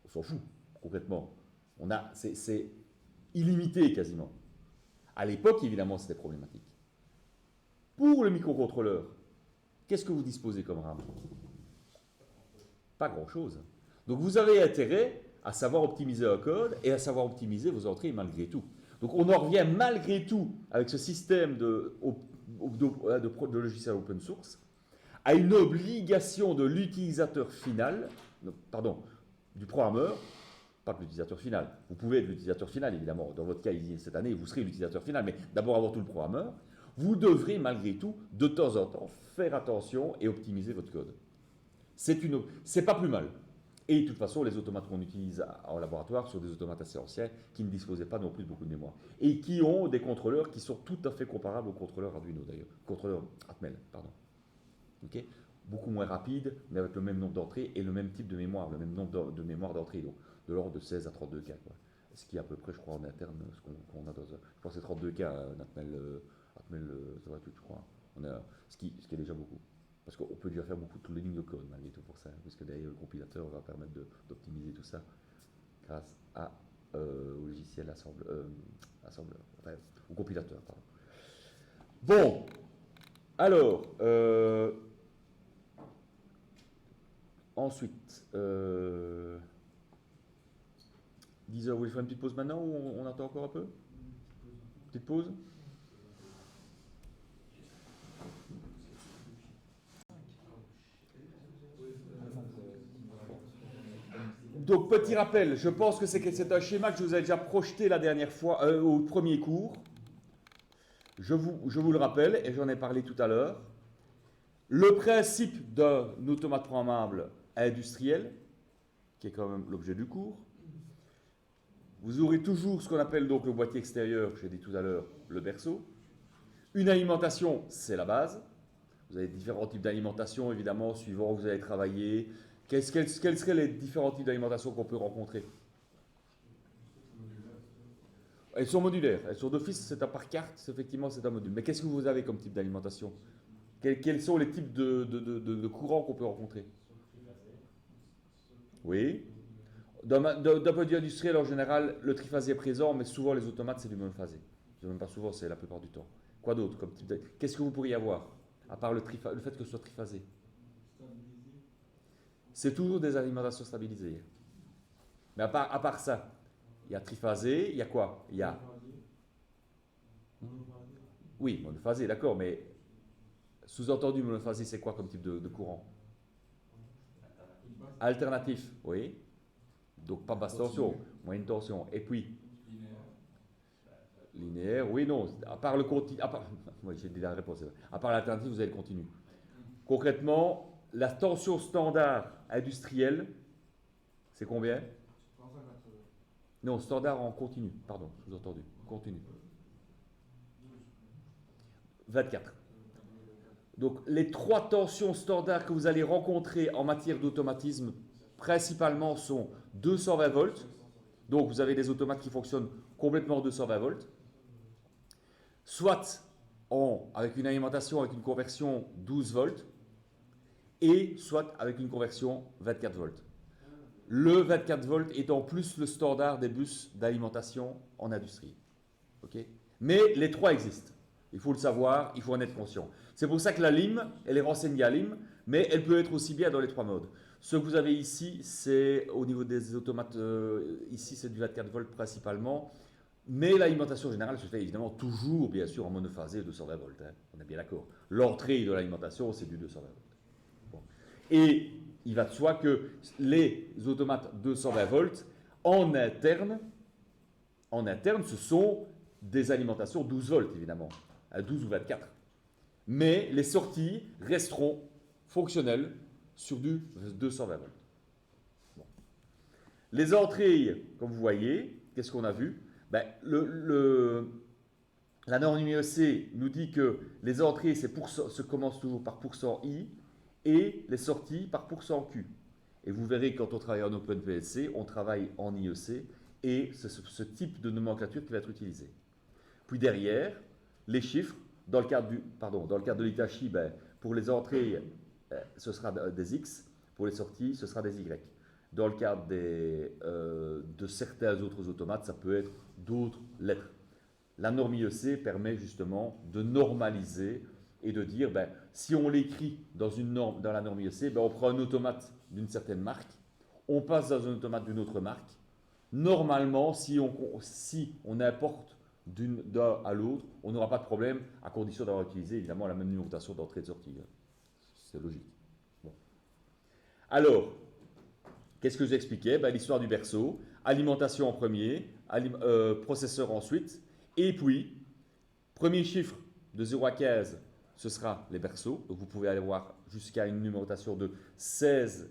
on s'en fout, concrètement. C'est illimité quasiment. À l'époque, évidemment, c'était problématique. Pour le microcontrôleur, qu'est-ce que vous disposez comme RAM? Pas grand-chose. Donc vous avez intérêt à savoir optimiser un code et à savoir optimiser vos entrées malgré tout. Donc on en revient malgré tout avec ce système de logiciel open source à une obligation de l'utilisateur final, pardon, du programmeur, pas de l'utilisateur final. Vous pouvez être l'utilisateur final, évidemment. Dans votre cas, cette année, vous serez l'utilisateur final, mais d'abord avant tout le programmeur. Vous devrez malgré tout, de temps en temps, faire attention et optimiser votre code. C'est pas plus mal. Et de toute façon, les automates qu'on utilise en laboratoire sont des automates assez anciens qui ne disposaient pas non plus de beaucoup de mémoire. Et qui ont des contrôleurs qui sont tout à fait comparables aux contrôleurs Arduino d'ailleurs. Contrôleurs Atmel, pardon. Okay, beaucoup moins rapides, mais avec le même nombre d'entrées et le même type de mémoire, le même nombre de mémoire d'entrée, donc de l'ordre de 16 à 32 K. Quoi. Ce qui est à peu près, je crois, en interne, ce qu'on a dans un. Je pense que c'est 32 K, Atmel, ça va tout, je crois. Ce qui est déjà beaucoup. Parce qu'on peut déjà faire beaucoup de toutes les lignes de code malgré tout pour ça, parce que d'ailleurs le compilateur va permettre d'optimiser tout ça grâce à au logiciel assembleur, enfin, au compilateur. Pardon. Bon, alors, ensuite, 10 heures, vous voulez faire une petite pause maintenant ou on attend encore un peu? Petite pause? Donc, petit rappel, je pense que c'est un schéma que je vous ai déjà projeté la dernière fois, au premier cours. Je vous le rappelle, et j'en ai parlé tout à l'heure. Le principe d'un automate programmable industriel, qui est quand même l'objet du cours. Vous aurez toujours ce qu'on appelle donc le boîtier extérieur, j'ai dit tout à l'heure, le berceau. Une alimentation, c'est la base. Vous avez différents types d'alimentation, évidemment, suivant où vous allez travailler. Quels seraient les différents types d'alimentation qu'on peut rencontrer? Elles sont modulaires. Elles sont d'office, c'est un par carte, effectivement, c'est un module. Mais qu'est-ce que vous avez comme type d'alimentation? Quels sont les types de courants qu'on peut rencontrer? Oui. D'un point de vue industriel, en général, le triphasé est présent, mais souvent les automates, c'est du monophasé. Même pas souvent, c'est la plupart du temps. Quoi d'autre comme type Qu'est-ce que vous pourriez avoir, à part le fait que ce soit triphasé? C'est toujours des alimentations stabilisées. Mais à part ça, il y a triphasé, il y a quoi? Il y a... Oui, monophasé, d'accord, mais sous-entendu, monophasé, c'est quoi comme type de courant? Alternatif, oui. Donc pas basse tension, moyenne tension. Et puis linéaire, oui, non. À part le continu, oui, j'ai dit la réponse. À part l'alternative, vous avez le continu. Concrètement, la tension standard industrielle, c'est combien? Non, standard en continu, pardon, sous-entendu, continu. 24. Donc les trois tensions standards que vous allez rencontrer en matière d'automatisme, principalement sont 220 volts. Donc vous avez des automates qui fonctionnent complètement en 220 volts. Soit avec une alimentation, avec une conversion 12 volts, et soit avec une conversion 24 volts. Le 24 volts étant plus le standard des bus d'alimentation en industrie. Okay? Mais les trois existent. Il faut le savoir, il faut en être conscient. C'est pour ça que la LIM, elle est renseignée à LIM, mais elle peut être aussi bien dans les trois modes. Ce que vous avez ici, c'est au niveau des automates, ici c'est du 24 volts principalement, mais l'alimentation générale se fait évidemment toujours, bien sûr, en monophasé 220 volts. Hein, on est bien d'accord. L'entrée de l'alimentation, c'est du 220 volts. Bon. Et il va de soi que les automates 220 volts, en interne, ce sont des alimentations 12 volts, évidemment, à 12 ou 24. Mais les sorties resteront fonctionnelles sur du 220 volts. Bon. Les entrées, comme vous voyez, qu'est-ce qu'on a vu? Ben, la norme IEC nous dit que les entrées se commencent toujours par %I et les sorties par %Q. Et vous verrez quand on travaille en OpenPLC, on travaille en IEC et c'est ce type de nomenclature qui va être utilisé. Puis derrière, les chiffres, dans le cadre de l'Hitachi, ben, pour les entrées, ce sera des X, pour les sorties, ce sera des Y. Dans le cadre de certains autres automates, ça peut être d'autres lettres. La norme IEC permet justement de normaliser et de dire, ben, si on l'écrit dans la norme IEC, ben, on prend un automate d'une certaine marque, on passe dans un automate d'une autre marque. Normalement, si on importe d'un à l'autre, on n'aura pas de problème, à condition d'avoir utilisé évidemment la même numérotation d'entrée et de sortie. C'est logique. Bon. Alors, qu'est-ce que j'expliquais? Ben, l'histoire du berceau, alimentation en premier, processeur ensuite, et puis, premier chiffre de 0 à 15, ce sera les berceaux. Donc vous pouvez aller voir jusqu'à une numérotation de 16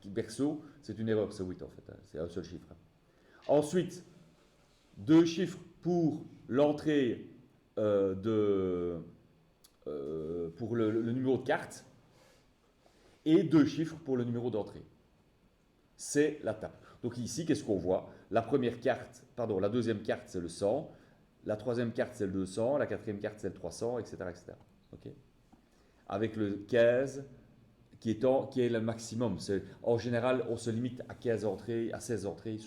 berceaux. C'est une erreur, c'est 8 en fait, hein, c'est un seul chiffre. Ensuite, deux chiffres pour l'entrée pour le numéro de carte et deux chiffres pour le numéro d'entrée. C'est la table. Donc ici, qu'est-ce qu'on voit? La deuxième carte, c'est le 100. La troisième carte, c'est le 200. La quatrième carte, c'est le 300, etc. etc. Okay, avec le 15 qui est le maximum. En général, on se limite à 15 entrées, à 16 entrées,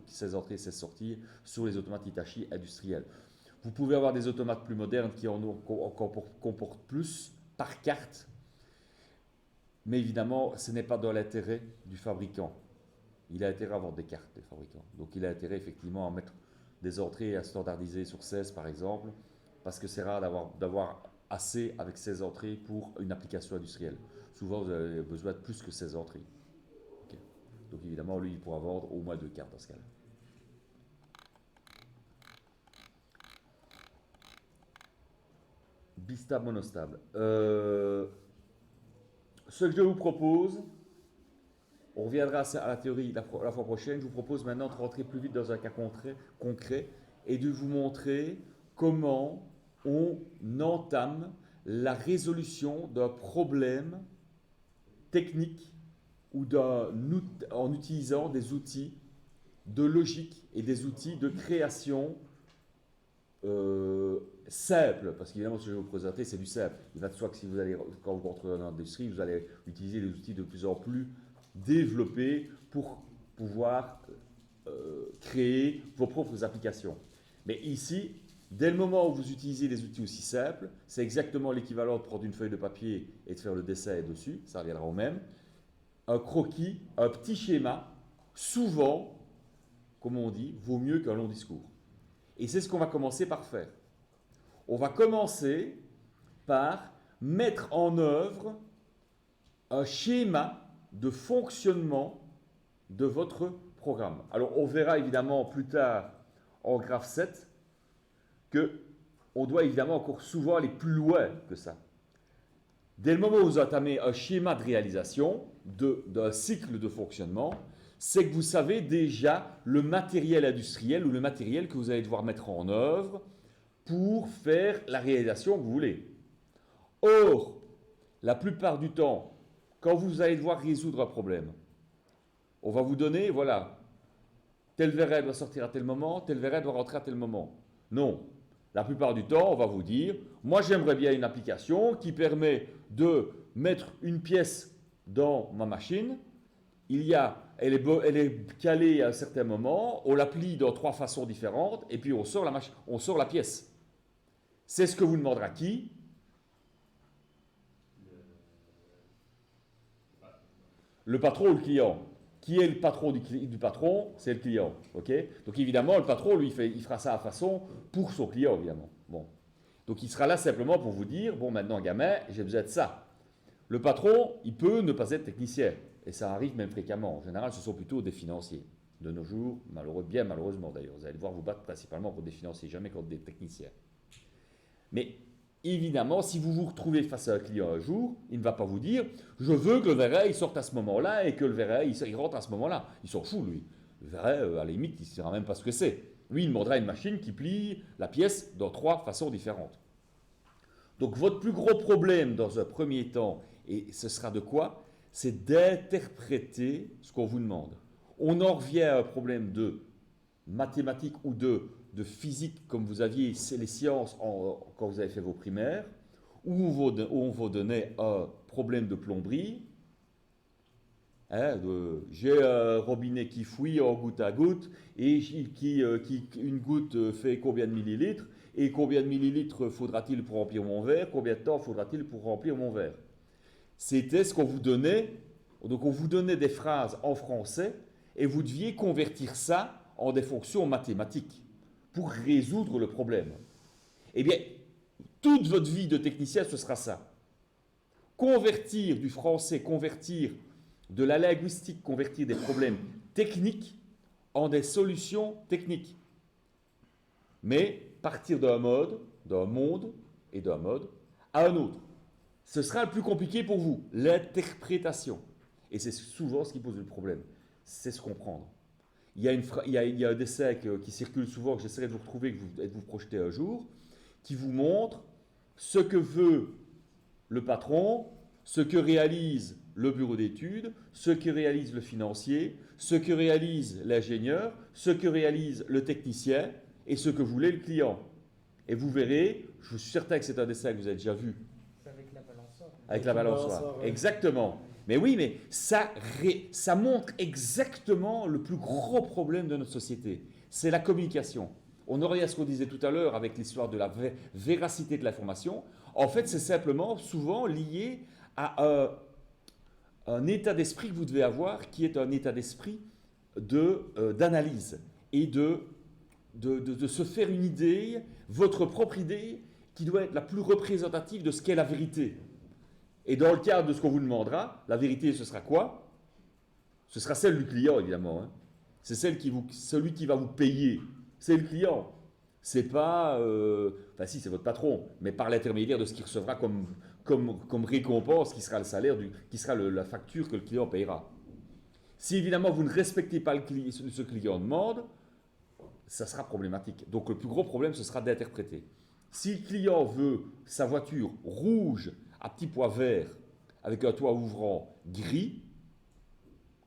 16 entrées, 16 sorties sur les automates Hitachi industriels. Vous pouvez avoir des automates plus modernes qui comportent plus par carte, mais évidemment, ce n'est pas dans l'intérêt du fabricant. Il a intérêt à avoir des cartes, des fabricants. Donc il a intérêt effectivement à mettre des entrées à standardiser sur 16 par exemple, parce que c'est rare d'avoir assez avec 16 entrées pour une application industrielle. Souvent, vous avez besoin de plus que 16 entrées. Okay. Donc évidemment, lui, il pourra vendre au moins 2 cartes dans ce cas-là. Bistable, monostable. Ce que je vous propose, on reviendra à la théorie la fois prochaine. Je vous propose maintenant de rentrer plus vite dans un cas concret et de vous montrer comment on entame la résolution d'un problème technique ou en utilisant des outils de logique et des outils de création simple, parce qu'évidemment ce que je vais vous présenter c'est du simple. Il va de soi que si vous allez, quand vous rentrez dans l'industrie, vous allez utiliser des outils de plus en plus développés pour pouvoir créer vos propres applications. Mais ici, dès le moment où vous utilisez des outils aussi simples, c'est exactement l'équivalent de prendre une feuille de papier et de faire le dessin dessus, ça reviendra au même. Un croquis, un petit schéma, souvent, comme on dit, vaut mieux qu'un long discours. Et c'est ce qu'on va commencer par faire. On va commencer par mettre en œuvre un schéma de fonctionnement de votre programme. Alors, on verra évidemment plus tard en graphe 7 qu'on doit évidemment encore souvent aller plus loin que ça. Dès le moment où vous entamez un schéma de réalisation d'un cycle de fonctionnement, c'est que vous savez déjà le matériel industriel ou le matériel que vous allez devoir mettre en œuvre pour faire la réalisation que vous voulez. Or, la plupart du temps, quand vous allez devoir résoudre un problème, on va vous donner, voilà, tel verret doit sortir à tel moment, tel verret doit rentrer à tel moment. Non. La plupart du temps, on va vous dire, moi j'aimerais bien une application qui permet de mettre une pièce dans ma machine. Elle est calée à un certain moment, on la plie dans 3 façons différentes, et puis on sort la pièce. C'est ce que vous demanderez à qui? Le patron ou le client. Qui est le patron du patron? C'est le client. Okay, donc évidemment, le patron, lui, il fera ça à façon pour son client, évidemment. Bon. Donc il sera là simplement pour vous dire, bon maintenant gamin, j'ai besoin de ça. Le patron, il peut ne pas être technicien. Et ça arrive même fréquemment. En général, ce sont plutôt des financiers. De nos jours, bien malheureusement d'ailleurs. Vous allez devoir vous battre principalement pour des financiers, jamais contre des techniciens. Mais évidemment, si vous vous retrouvez face à un client un jour, il ne va pas vous dire « Je veux que le verret il sorte à ce moment-là et que le verret il rentre à ce moment-là. » Il s'en fout, lui. Le verret, à la limite, il ne saura même pas ce que c'est. Lui, il demandera une machine qui plie la pièce dans 3 façons différentes. Donc, votre plus gros problème dans un premier temps, et ce sera de quoi? C'est d'interpréter ce qu'on vous demande. On en revient à un problème de mathématiques ou de physique, comme vous aviez les sciences quand vous avez fait vos primaires, où on vous donnait un problème de plomberie. J'ai un robinet qui fouille en goutte à goutte, et une goutte fait combien de millilitres, et combien de millilitres faudra-t-il pour remplir mon verre, combien de temps faudra-t-il pour remplir mon verre. C'était ce qu'on vous donnait. Donc on vous donnait des phrases en français et vous deviez convertir ça en des fonctions mathématiques pour résoudre le problème. Eh bien, toute votre vie de technicien, ce sera ça. Convertir du français, convertir de la linguistique, convertir des problèmes techniques en des solutions techniques. Mais partir d'un monde et d'un mode à un autre. Ce sera le plus compliqué pour vous, l'interprétation. Et c'est souvent ce qui pose le problème, c'est se comprendre. Il y a un dessin qui circule souvent, que j'essaierai de vous retrouver, que vous projetez un jour, qui vous montre ce que veut le patron, ce que réalise le bureau d'études, ce que réalise le financier, ce que réalise l'ingénieur, ce que réalise le technicien et ce que voulait le client. Et vous verrez, je suis certain que c'est un dessin que vous avez déjà vu. C'est avec la balançoire. avec la une balançoire. ouais. Exactement. Mais oui, mais ça montre exactement le plus gros problème de notre société. C'est la communication. On en revient à ce qu'on disait tout à l'heure avec l'histoire de la véracité de l'information. En fait, c'est simplement souvent lié à un état d'esprit que vous devez avoir, qui est un état d'esprit d'analyse et de se faire une idée, votre propre idée, qui doit être la plus représentative de ce qu'est la vérité. Et dans le cadre de ce qu'on vous demandera, la vérité, ce sera quoi? Ce sera celle du client, évidemment. Hein. C'est celui qui va vous payer. C'est le client. C'est pas... Enfin si, c'est votre patron, mais par l'intermédiaire de ce qu'il recevra comme récompense, qui sera le salaire, qui sera la facture que le client payera. Si évidemment vous ne respectez pas ce client demande, ça sera problématique. Donc le plus gros problème, ce sera d'interpréter. Si le client veut sa voiture rouge à petits pois verts avec un toit ouvrant gris,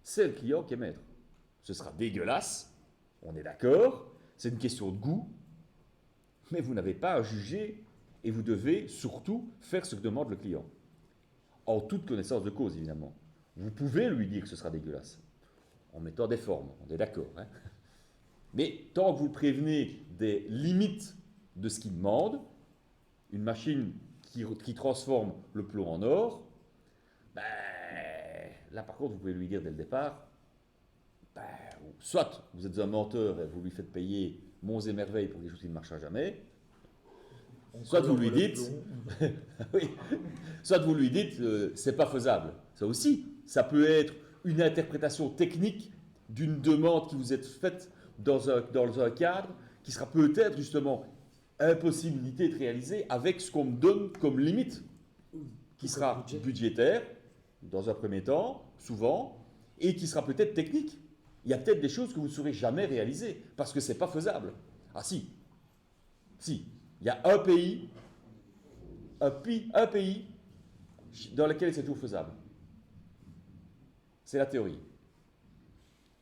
c'est le client qui est maître. Ce sera dégueulasse, on est d'accord, c'est une question de goût, mais vous n'avez pas à juger et vous devez surtout faire ce que demande le client. En toute connaissance de cause, évidemment. Vous pouvez lui dire que ce sera dégueulasse, en mettant des formes, on est d'accord. Hein. Mais tant que vous le prévenez des limites de ce qu'il demande, une machine qui transforme le plomb en or, ben, là par contre vous pouvez lui dire dès le départ, ben, soit vous êtes un menteur et vous lui faites payer monts et merveilles pour quelque chose qui ne marchera jamais, soit vous lui dites, oui, soit vous lui dites c'est pas faisable. Ça aussi, ça peut être une interprétation technique d'une demande qui vous est faite dans un cadre qui sera peut-être justement impossibilité de réaliser avec ce qu'on me donne comme limite, qui sera budgétaire, dans un premier temps, souvent, et qui sera peut-être technique. Il y a peut-être des choses que vous ne saurez jamais réaliser, parce que ce n'est pas faisable. Ah si, si, il y a un pays dans lequel c'est tout faisable. C'est la théorie.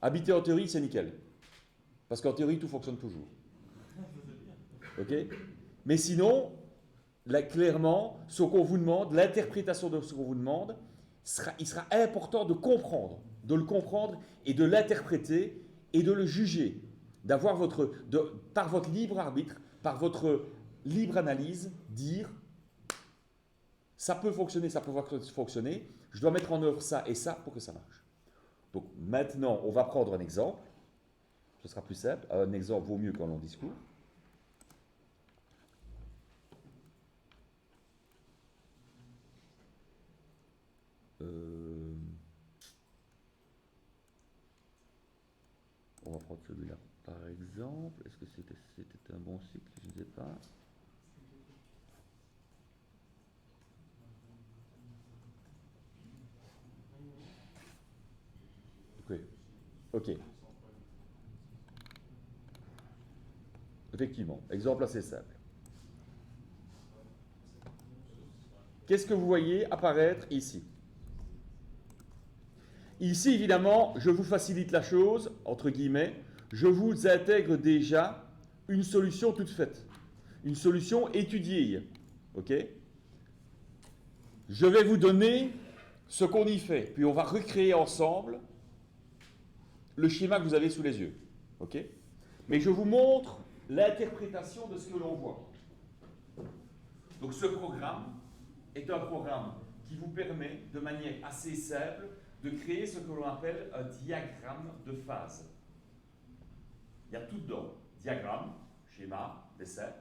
Habiter en théorie, c'est nickel. Parce qu'en théorie, tout fonctionne toujours. Ok? Mais sinon, là, clairement, ce qu'on vous demande, l'interprétation de ce qu'on vous demande, il sera important de le comprendre et de l'interpréter et de le juger, d'avoir par votre libre arbitre, par votre libre analyse, dire ça peut fonctionner, ça peut fonctionner, je dois mettre en œuvre ça et ça pour que ça marche. Donc maintenant, on va prendre un exemple, ce sera plus simple, un exemple vaut mieux qu'un long discours. On va prendre celui-là par exemple. Est-ce que c'était un bon cycle? Je ne sais pas. Ok. Effectivement, exemple assez simple. Qu'est-ce que vous voyez apparaître ici? Ici, évidemment, je vous facilite la chose, entre guillemets, je vous intègre déjà une solution toute faite, une solution étudiée. Ok? Je vais vous donner ce qu'on y fait, puis on va recréer ensemble le schéma que vous avez sous les yeux. Ok? Mais je vous montre l'interprétation de ce que l'on voit. Donc ce programme est un programme qui vous permet, de manière assez simple, de créer ce que l'on appelle un diagramme de phase. Il y a tout dedans. Diagramme, schéma, dessin,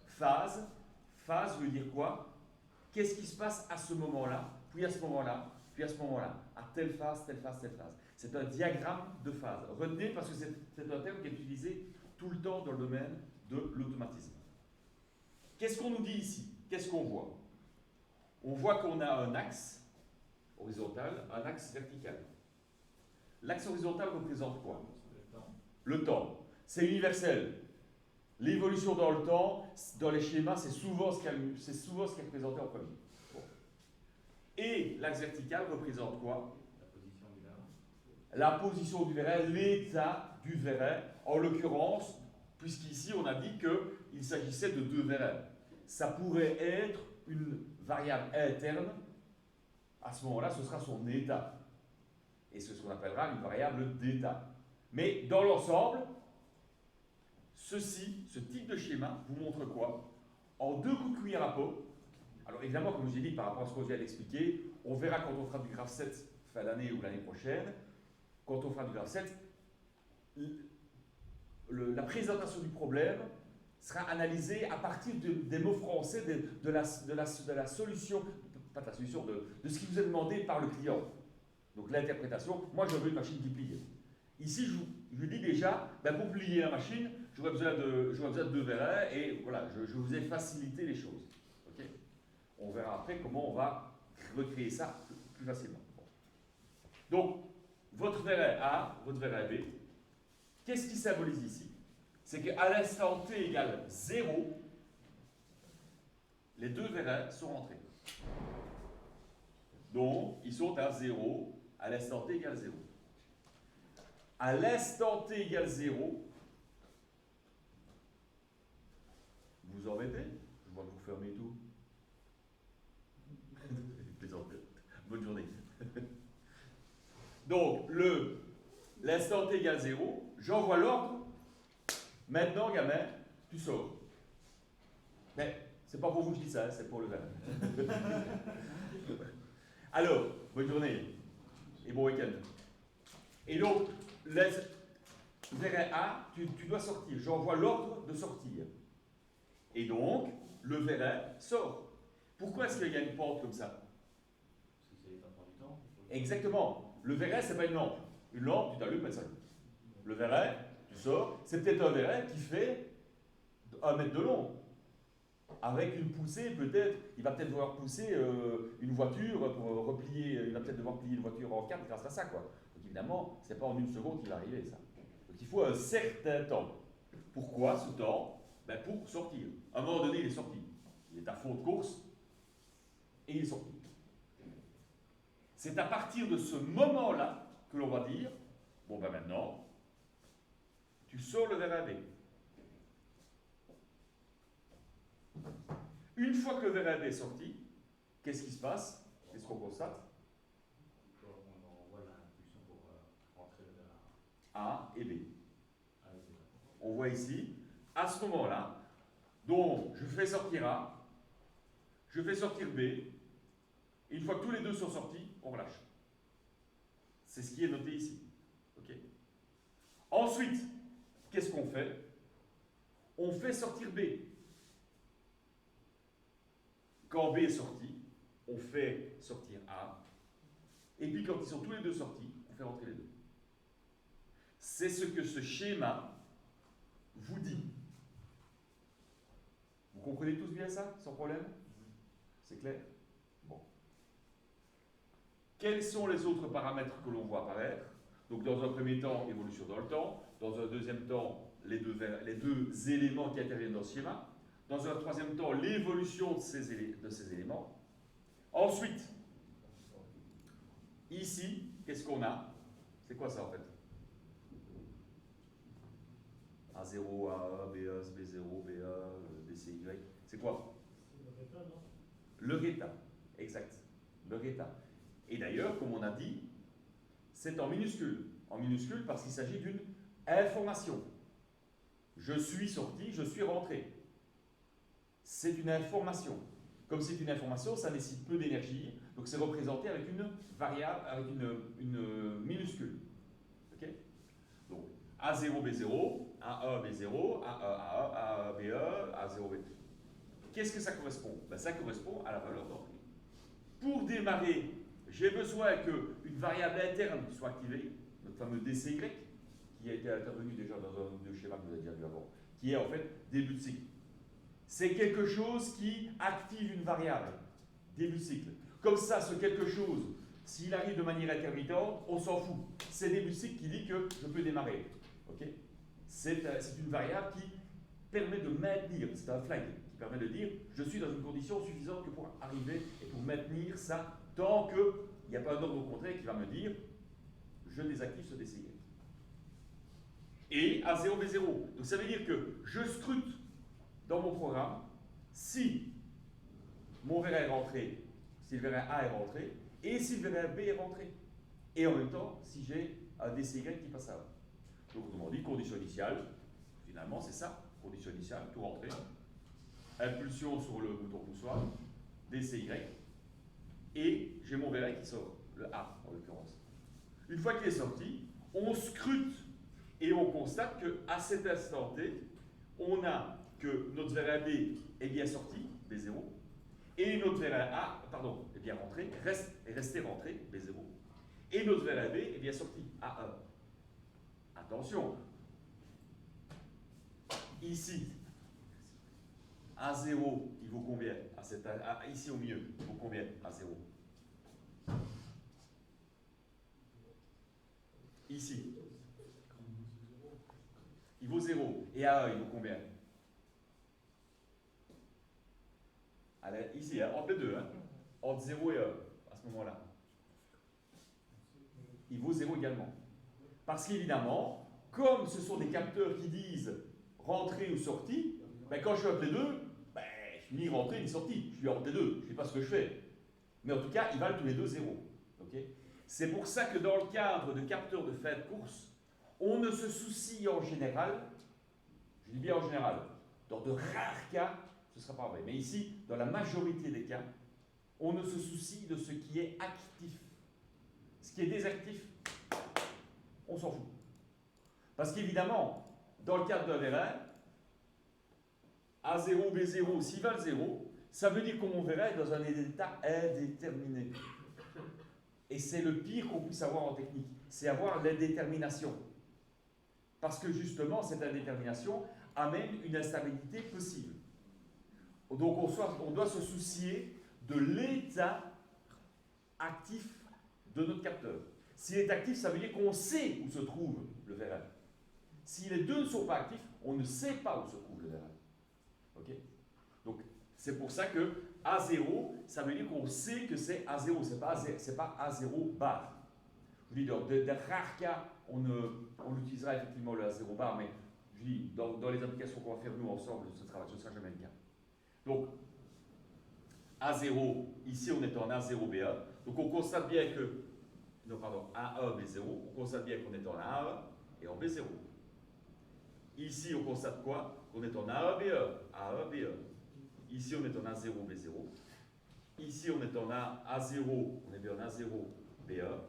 phase. Phase veut dire quoi? Qu'est-ce qui se passe à ce moment-là, puis à ce moment-là, puis à ce moment-là, à telle phase, telle phase, telle phase. C'est un diagramme de phase. Retenez parce que c'est un terme qui est utilisé tout le temps dans le domaine de l'automatisme. Qu'est-ce qu'on nous dit ici? Qu'est-ce qu'on voit? On voit qu'on a un axe horizontal, un axe vertical. L'axe horizontal représente quoi? Le temps. C'est universel. L'évolution dans le temps, dans les schémas, c'est souvent ce qui est représenté en premier. Bon. Et l'axe vertical représente quoi? La position du vérin, l'état du vérin. En l'occurrence, puisqu'ici on a dit qu'il s'agissait de deux vérins. Ça pourrait être une variable interne à ce moment-là, ce sera son état. Et c'est ce qu'on appellera une variable d'état. Mais dans l'ensemble, ce type de schéma, vous montre quoi? En 2 coups de cuillère à peau. Alors évidemment, comme je vous ai dit, par rapport à ce qu'on vient d'expliquer, on verra quand on fera du graphe 7 fin d'année ou l'année prochaine, quand on fera du graphe 7, la présentation du problème sera analysée à partir des mots français, de la solution, pas de la solution, de ce qui vous est demandé par le client. Donc l'interprétation, moi je veux une machine qui plie. Ici, je vous dis déjà, ben, pour plier la machine, j'aurais besoin de 2 vérins et voilà, je vous ai facilité les choses. Okay, on verra après comment on va recréer ça plus facilement. Bon. Donc, votre vérin A, votre vérin B, qu'est-ce qui symbolise ici? C'est qu'à l'instant t égale 0, les 2 vérins sont rentrés. Donc, ils sont à 0, à l'instant t égale 0. À l'instant t égale 0, vous embêtez? Je vois que vous fermez tout. Bonne journée. Donc, l'instant t égale 0, j'envoie l'ordre. Maintenant, gamin, tu sors. Mais c'est pas pour vous que je dis ça, c'est pour le verre. Alors, bonne journée et bon week-end. Et donc, vérin A, tu dois sortir. J'envoie l'ordre de sortir. Et donc, le vérin sort. Pourquoi est-ce qu'il y a une pente comme ça? Parce que ça prend du temps. Exactement. Le vérin, c'est pas une lampe. Une lampe, tu t'allumes, elle s'allume. Le vérin, tu sors. C'est peut-être un vérin qui fait 1 mètre de long. Avec une poussée, peut-être, il va peut-être devoir pousser une voiture pour replier, il va peut-être devoir plier une voiture en 4 grâce à ça, quoi. Donc évidemment, c'est pas en 1 seconde qu'il va arriver, ça. Donc il faut un certain temps. Pourquoi ce temps? Ben, pour sortir. À un moment donné, il est sorti. Il est à fond de course et il est sorti. C'est à partir de ce moment-là que l'on va dire, bon ben maintenant, tu sors le vérin B. Une fois que le vérin B est sorti, qu'est-ce qui se passe? Qu'est-ce qu'on constate? On envoie l'impulsion pour rentrer le vérin A et B. A. On voit ici, à ce moment-là, donc je fais sortir A, je fais sortir B, et une fois que tous les deux sont sortis, on relâche. C'est ce qui est noté ici. Okay. Ensuite, qu'est-ce qu'on fait? On fait sortir B. Quand B est sorti, on fait sortir A, et puis quand ils sont tous les deux sortis, on fait rentrer les deux. C'est ce que ce schéma vous dit. Vous comprenez tous bien ça, sans problème? C'est clair? Bon. Quels sont les autres paramètres que l'on voit apparaître? Donc dans un premier temps, évolution dans le temps. Dans un deuxième temps, les deux éléments qui interviennent dans ce schéma. Dans un troisième temps, l'évolution de ces éléments. Ensuite, ici, qu'est-ce qu'on a? C'est quoi ça en fait? A0, A1, B1, B0, B1, BCY. C'est quoi? C'est le réta, non? Le réta, exact. Le réta. Et d'ailleurs, comme on a dit, c'est en minuscule. En minuscule parce qu'il s'agit d'une information. Je suis sorti, je suis rentré. C'est une information. Comme c'est une information, ça nécessite peu d'énergie, donc c'est représenté avec une variable, avec une minuscule. Ok? Donc A0, B0, A1, B0, A1, A1, B1, A0, B2. Qu'est-ce que ça correspond? Ben, ça correspond à la valeur d'entrée. Pour démarrer, j'ai besoin qu'une variable interne soit activée, notre fameux DCY, qui a été intervenu déjà dans un ou deux schémas que vous avez déjà vu avant, qui est en fait début de cycle. C'est quelque chose qui active une variable, début de cycle. Comme ça, ce quelque chose, s'il arrive de manière intermittente, on s'en fout. C'est début de cycle qui dit que je peux démarrer. Okay? C'est une variable qui permet de maintenir, c'est un flag qui permet de dire je suis dans une condition suffisante que pour arriver et pour maintenir ça tant qu'il n'y a pas un ordre au contraire qui va me dire je désactive ce DCY. Et à 0B0. Donc ça veut dire que je scrute dans mon programme si mon vérin est rentré, si le vérin A est rentré, et si le variable B est rentré. Et en même temps, si j'ai un DCY qui passe à A. Donc, autrement dit, condition initiale, finalement, c'est ça. Condition initiale, tout rentré. Impulsion sur le bouton poussoir, DCY. Et j'ai mon variable qui sort, le A en l'occurrence. Une fois qu'il est sorti, on scrute et on constate qu'à cet instant T, on a que notre variable B est bien sorti, B0, et notre variable A, pardon, est bien rentré, est resté rentré, B0, et notre variable B est bien sorti, A1. Attention, ici, A0, il vaut combien ici au milieu, il vaut combien A0? Ici, il vaut 0. Et A1, il vaut combien? Allez, ici, hein, entre les deux, hein, entre 0 et 1, à ce moment-là. Il vaut 0 également. Parce qu'évidemment, comme ce sont des capteurs qui disent rentrer ou sortie, ben quand je suis entre les deux, ben, je suis ni rentré ni sorti. Je suis entre les deux, je ne sais pas ce que je fais. Mais en tout cas, ils valent tous les deux 0. Okay. C'est pour ça que dans le cadre de capteurs de fin de course, on ne se soucie en général, je dis bien en général, dans de rares cas, ce ne sera pas vrai, mais ici, dans la majorité des cas, on ne se soucie de ce qui est actif. Ce qui est désactif, on s'en fout. Parce qu'évidemment, dans le cadre d'un VRR, A0, B0, s'ils valent 0, ça veut dire qu'on verrait dans un état indéterminé. Et c'est le pire qu'on puisse avoir en technique, c'est avoir l'indétermination. Parce que justement, cette indétermination amène une instabilité possible. Donc on doit se soucier de l'état actif de notre capteur. S'il est actif, ça veut dire qu'on sait où se trouve le VRM. Si les deux ne sont pas actifs, on ne sait pas où se trouve le VRM. Okay. Donc c'est pour ça que A0, ça veut dire qu'on sait que c'est A0, c'est pas A0 bar. Je dis, dans de rares cas, on utilisera effectivement le A0 bar, mais je dis, dans les applications qu'on va faire nous ensemble, ce ne sera jamais le cas. Donc, A0, ici on est en A0B1, donc on constate bien que, non pardon, A1B0, on constate bien qu'on est en A1 et en B0. Ici on constate quoi? Qu'on est en A1B1, A1B1. Ici on est en A0B0. Ici on est en A0, on est bien en A0B1.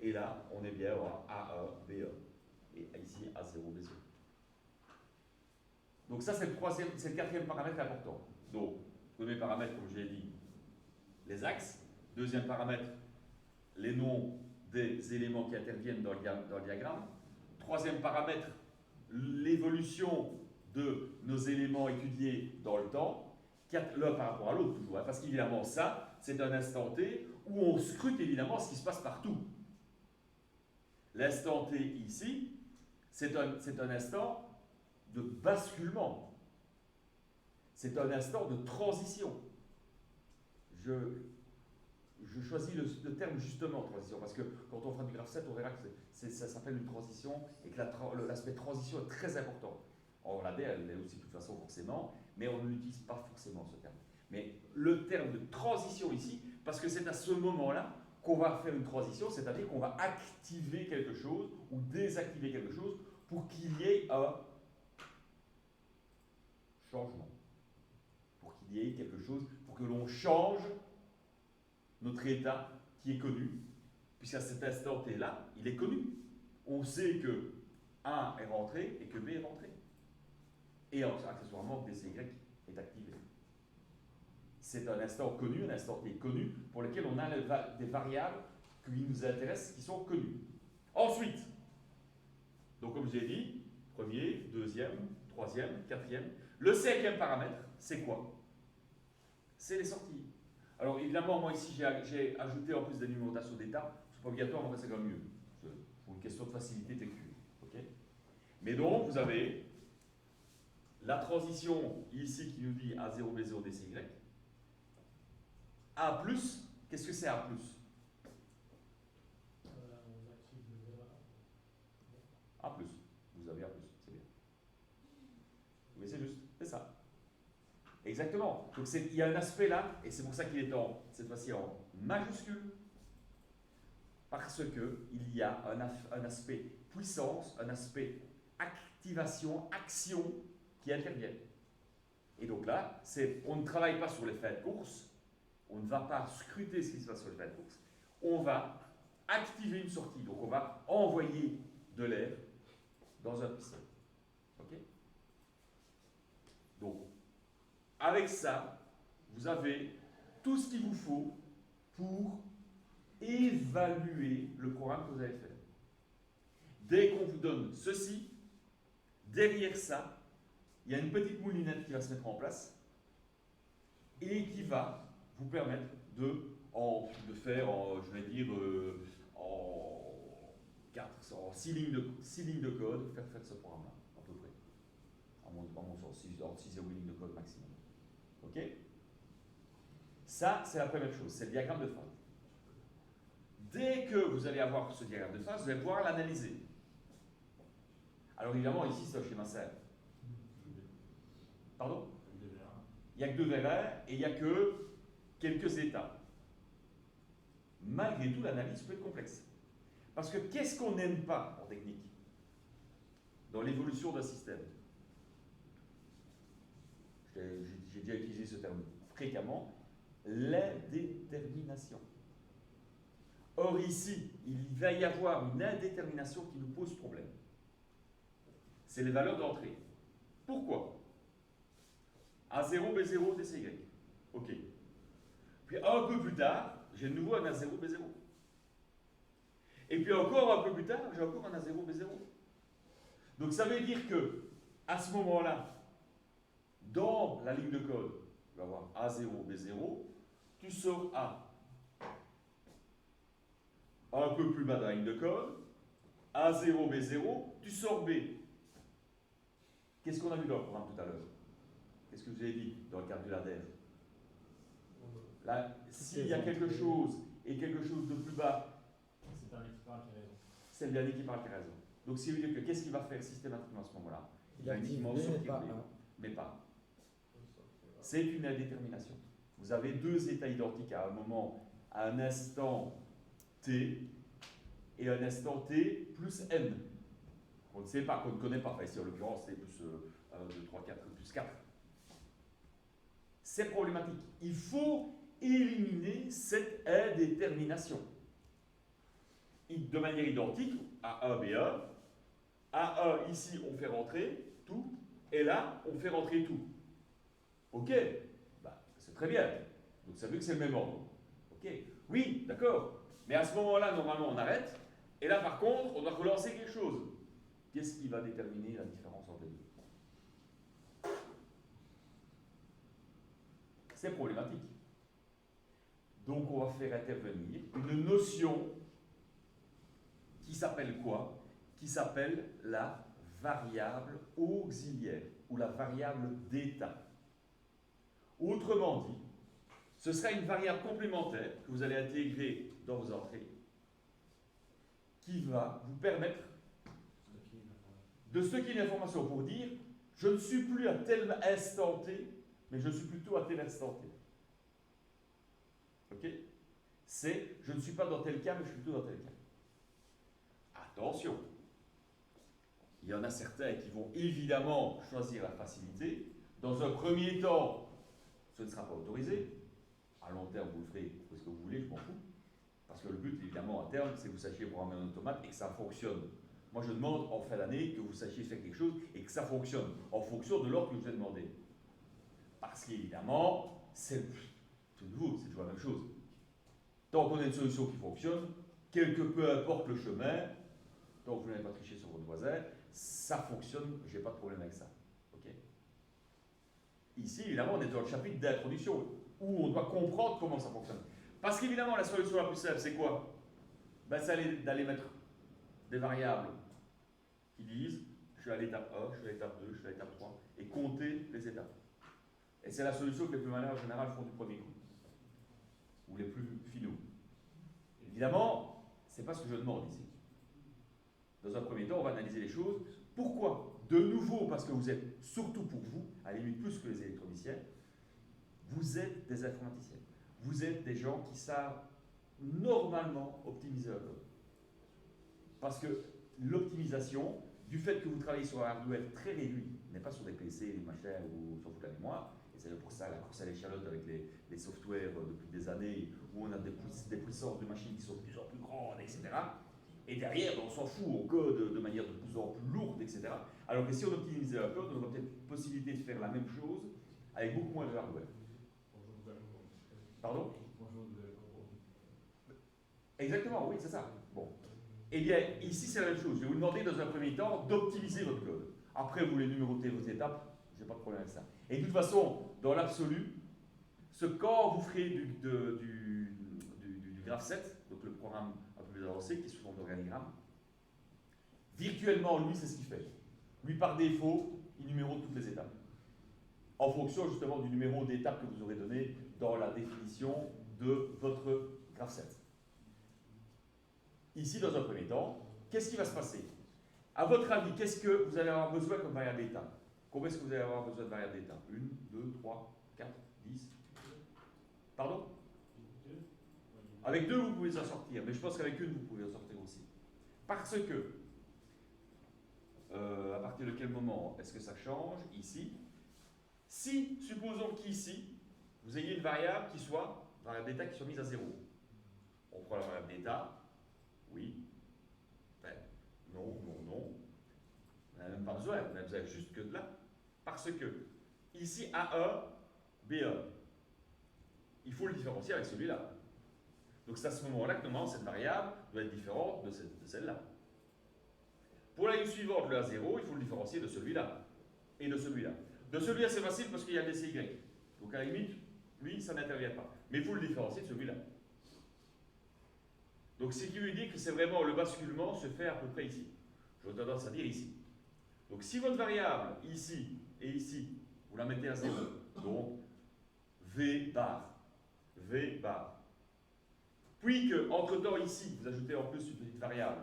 Et là, on est bien en A1, B1. Et ici, A0, B0. Donc ça, c'est le quatrième paramètre important. Donc, premier paramètre, comme je l'ai dit, les axes. Deuxième paramètre, les noms des éléments qui interviennent dans le diagramme. Troisième paramètre, l'évolution de nos éléments étudiés dans le temps. L'un par rapport à l'autre, toujours. Parce qu'évidemment, ça, c'est un instant T où on scrute évidemment ce qui se passe partout. L'instant T ici, c'est un instant de basculement. C'est un instant de transition. Je choisis le terme justement transition, parce que quand on fera du graph 7, on verra que ça s'appelle une transition et que l'aspect transition est très important. En RAD, elle l'est aussi de toute façon forcément, mais on ne l'utilise pas forcément ce terme. Mais le terme de transition ici, parce que c'est à ce moment-là qu'on va faire une transition, c'est-à-dire qu'on va activer quelque chose ou désactiver quelque chose pour qu'il y ait un changement. Pour qu'il y ait quelque chose, pour que l'on change notre état qui est connu, puisqu'à cet instant T-là, il est connu. On sait que A est rentré et que B est rentré. Et accessoirement, DCY est activé. C'est un instant connu, un instant T connu, pour lequel on a des variables qui nous intéressent, qui sont connues. Ensuite, donc comme je l'ai dit, premier, deuxième, troisième, quatrième. Le cinquième paramètre, c'est quoi? C'est les sorties. Alors évidemment, moi ici, j'ai ajouté en plus des numérotations d'état. C'est pas obligatoire, mais c'est quand même mieux. Pour une question de facilité technique. Okay. Mais donc, vous avez la transition ici qui nous dit A0, B0, DCY. A+, qu'est-ce que c'est A+? A+, vous avez A+, c'est bien. Oui, c'est juste, c'est ça. Exactement. Donc il y a un aspect là, et c'est pour ça qu'il est cette fois-ci en majuscule, Parce qu'il y a un aspect puissance, un aspect activation, action qui interviennent. Et donc là, on ne travaille pas sur les faits de course, on ne va pas scruter ce qui se passe sur les faits de course, on va activer une sortie, donc on va envoyer de l'air dans un piston. Ok? Donc, avec ça, vous avez tout ce qu'il vous faut pour évaluer le programme que vous allez faire. Dès qu'on vous donne ceci, derrière ça, il y a une petite moulinette qui va se mettre en place et qui va vous permettre de faire, je vais dire, en 6 lignes de code, faire ce programme-là, à peu près. À mon sens, 6 et 8 lignes de code maximum. Ok? Ça, c'est la première chose, c'est le diagramme de phase. Dès que vous allez avoir ce diagramme de phase, vous allez pouvoir l'analyser. Alors évidemment, ici, c'est un schéma simple. Pardon? Il n'y a que 2 VRR et il n'y a que quelques étapes. Malgré tout, l'analyse peut être complexe. Parce que qu'est-ce qu'on n'aime pas en technique dans l'évolution d'un système? J'ai déjà utilisé ce terme fréquemment, l'indétermination. Or ici, il va y avoir une indétermination qui nous pose problème. C'est les valeurs d'entrée. Pourquoi? A0, B0, DCY. Ok. Puis un peu plus tard, j'ai de nouveau un A0, B0. Et puis encore un peu plus tard, j'ai encore un A0, B0. Donc ça veut dire que, à ce moment-là, dans la ligne de code, tu vas avoir A0, B0, tu sors A. Un peu plus bas dans la ligne de code, A0, B0, tu sors B. Qu'est-ce qu'on a vu dans le programme tout à l'heure? Qu'est-ce que je vous ai dit dans le cadre du ladder? Là, s'il y a quelque chose et quelque chose de plus bas, c'est le dernier qui parle qui a raison. C'est le dernier qui parle qui a raison. Donc, ça veut dire que qu'est-ce qu'il va faire systématiquement à ce moment-là? Il va uniquement activer, sortir B, mais pas. C'est une indétermination. Vous avez 2 états identiques à un moment, à un instant t, et un instant t plus n. On ne sait pas, qu'on ne connaît pas. Enfin, ici, en l'occurrence, c'est plus 1, 2, 3, 4, plus 4. C'est problématique. Il faut éliminer cette indétermination. De manière identique, A1, B1. A1, ici, on fait rentrer tout, et là, on fait rentrer tout. Ok, bah, c'est très bien. Donc ça veut dire que c'est le même ordre. Ok, oui, d'accord. Mais à ce moment-là, normalement, on arrête. Et là, par contre, on doit relancer quelque chose. Qu'est-ce qui va déterminer la différence entre les deux? C'est problématique. Donc on va faire intervenir une notion qui s'appelle quoi? Qui s'appelle la variable auxiliaire ou la variable d'état. Autrement dit, ce sera une variable complémentaire que vous allez intégrer dans vos entrées qui va vous permettre de stocker l'information pour dire je ne suis plus à tel instant T, mais je suis plutôt à tel instant T. Ok? C'est je ne suis pas dans tel cas, mais je suis plutôt dans tel cas. Attention, il y en a certains qui vont évidemment choisir la facilité. Dans un premier temps, ce ne sera pas autorisé. À long terme, vous le ferez parce que vous voulez, je m'en fous. Parce que le but, évidemment, à terme, c'est que vous sachiez programmer un automate et que ça fonctionne. Moi, je demande en fin d'année que vous sachiez faire quelque chose et que ça fonctionne en fonction de l'ordre que je vous ai demandé. Parce qu'évidemment, c'est tout nouveau, c'est toujours la même chose. Tant qu'on a une solution qui fonctionne, peu importe le chemin, tant que vous n'avez pas triché sur votre voisin, ça fonctionne, je n'ai pas de problème avec ça. Okay? Ici, évidemment, on est dans le chapitre d'introduction, où on doit comprendre comment ça fonctionne. Parce qu'évidemment, la solution la plus simple, c'est quoi? Ben, c'est d'aller mettre des variables qui disent je suis à l'étape 1, je suis à l'étape 2, je suis à l'étape 3, et compter les étapes. Et c'est la solution que les plus malins en général font du premier coup, ou les plus finaux. Évidemment, ce n'est pas ce que je demande ici. Dans un premier temps, on va analyser les choses. Pourquoi? De nouveau, parce que vous êtes, surtout pour vous, à la limite plus que les électroniciens, vous êtes des informaticiens. Vous êtes des gens qui savent normalement optimiser le code. Parce que l'optimisation, du fait que vous travaillez sur un hardware très réduit, n'est pas sur des PC, des machins ou sur toute la mémoire, et c'est pour ça la course à l'échalote avec les softwares depuis des années, où on a des puissances de machines qui sont de plus en plus grandes, etc. Et derrière, on s'en fout, on code de manière de plus en plus lourde, etc. Alors que si on optimisait un code, on aurait peut-être possibilité de faire la même chose avec beaucoup moins de hardware. Pardon? Exactement, oui, c'est ça. Bon. Eh bien, ici, c'est la même chose. Je vais vous demander dans un premier temps d'optimiser votre code. Après, vous voulez numéroter vos étapes, je n'ai pas de problème avec ça. Et de toute façon, dans l'absolu, quand vous ferez du graph 7, donc le programme un peu plus avancé, qui est sous forme d'organigramme, virtuellement, lui, c'est ce qu'il fait. Lui, par défaut, il numérote toutes les étapes. En fonction, justement, du numéro d'étape que vous aurez donné dans la définition de votre graph 7. Ici, dans un premier temps, qu'est-ce qui va se passer? À votre avis, qu'est-ce que vous allez avoir besoin comme variable d'état? Combien est-ce que vous allez avoir besoin de variables d'état? 1, 2, 3, 4, 10? Pardon? Avec 2, vous pouvez en sortir, mais je pense qu'avec une, vous pouvez en sortir aussi. Parce que, à partir de quel moment est-ce que ça change? Ici. Si, supposons qu'ici, vous ayez une variable d'état qui soit mise à 0. On prend la variable d'état. Oui. Ben, non, non, non. On n'a même pas besoin. On a besoin juste que de là. Parce que, ici, A1, B1. Il faut le différencier avec celui-là. Donc c'est à ce moment-là que normalement cette variable doit être différente de celle-là. Pour la ligne suivante, le A0, il faut le différencier de celui-là. Et de celui-là. De celui-là, c'est facile parce qu'il y a des CY. Donc à la limite, lui, ça n'intervient pas. Mais il faut le différencier de celui-là. Donc ce qui veut dire que c'est vraiment le basculement se fait à peu près ici. J'aurais tendance à dire ici. Donc si votre variable, ici et ici, vous la mettez à 0, donc V bar, V bar. Puis que, entre-temps, ici, vous ajoutez en plus une petite variable,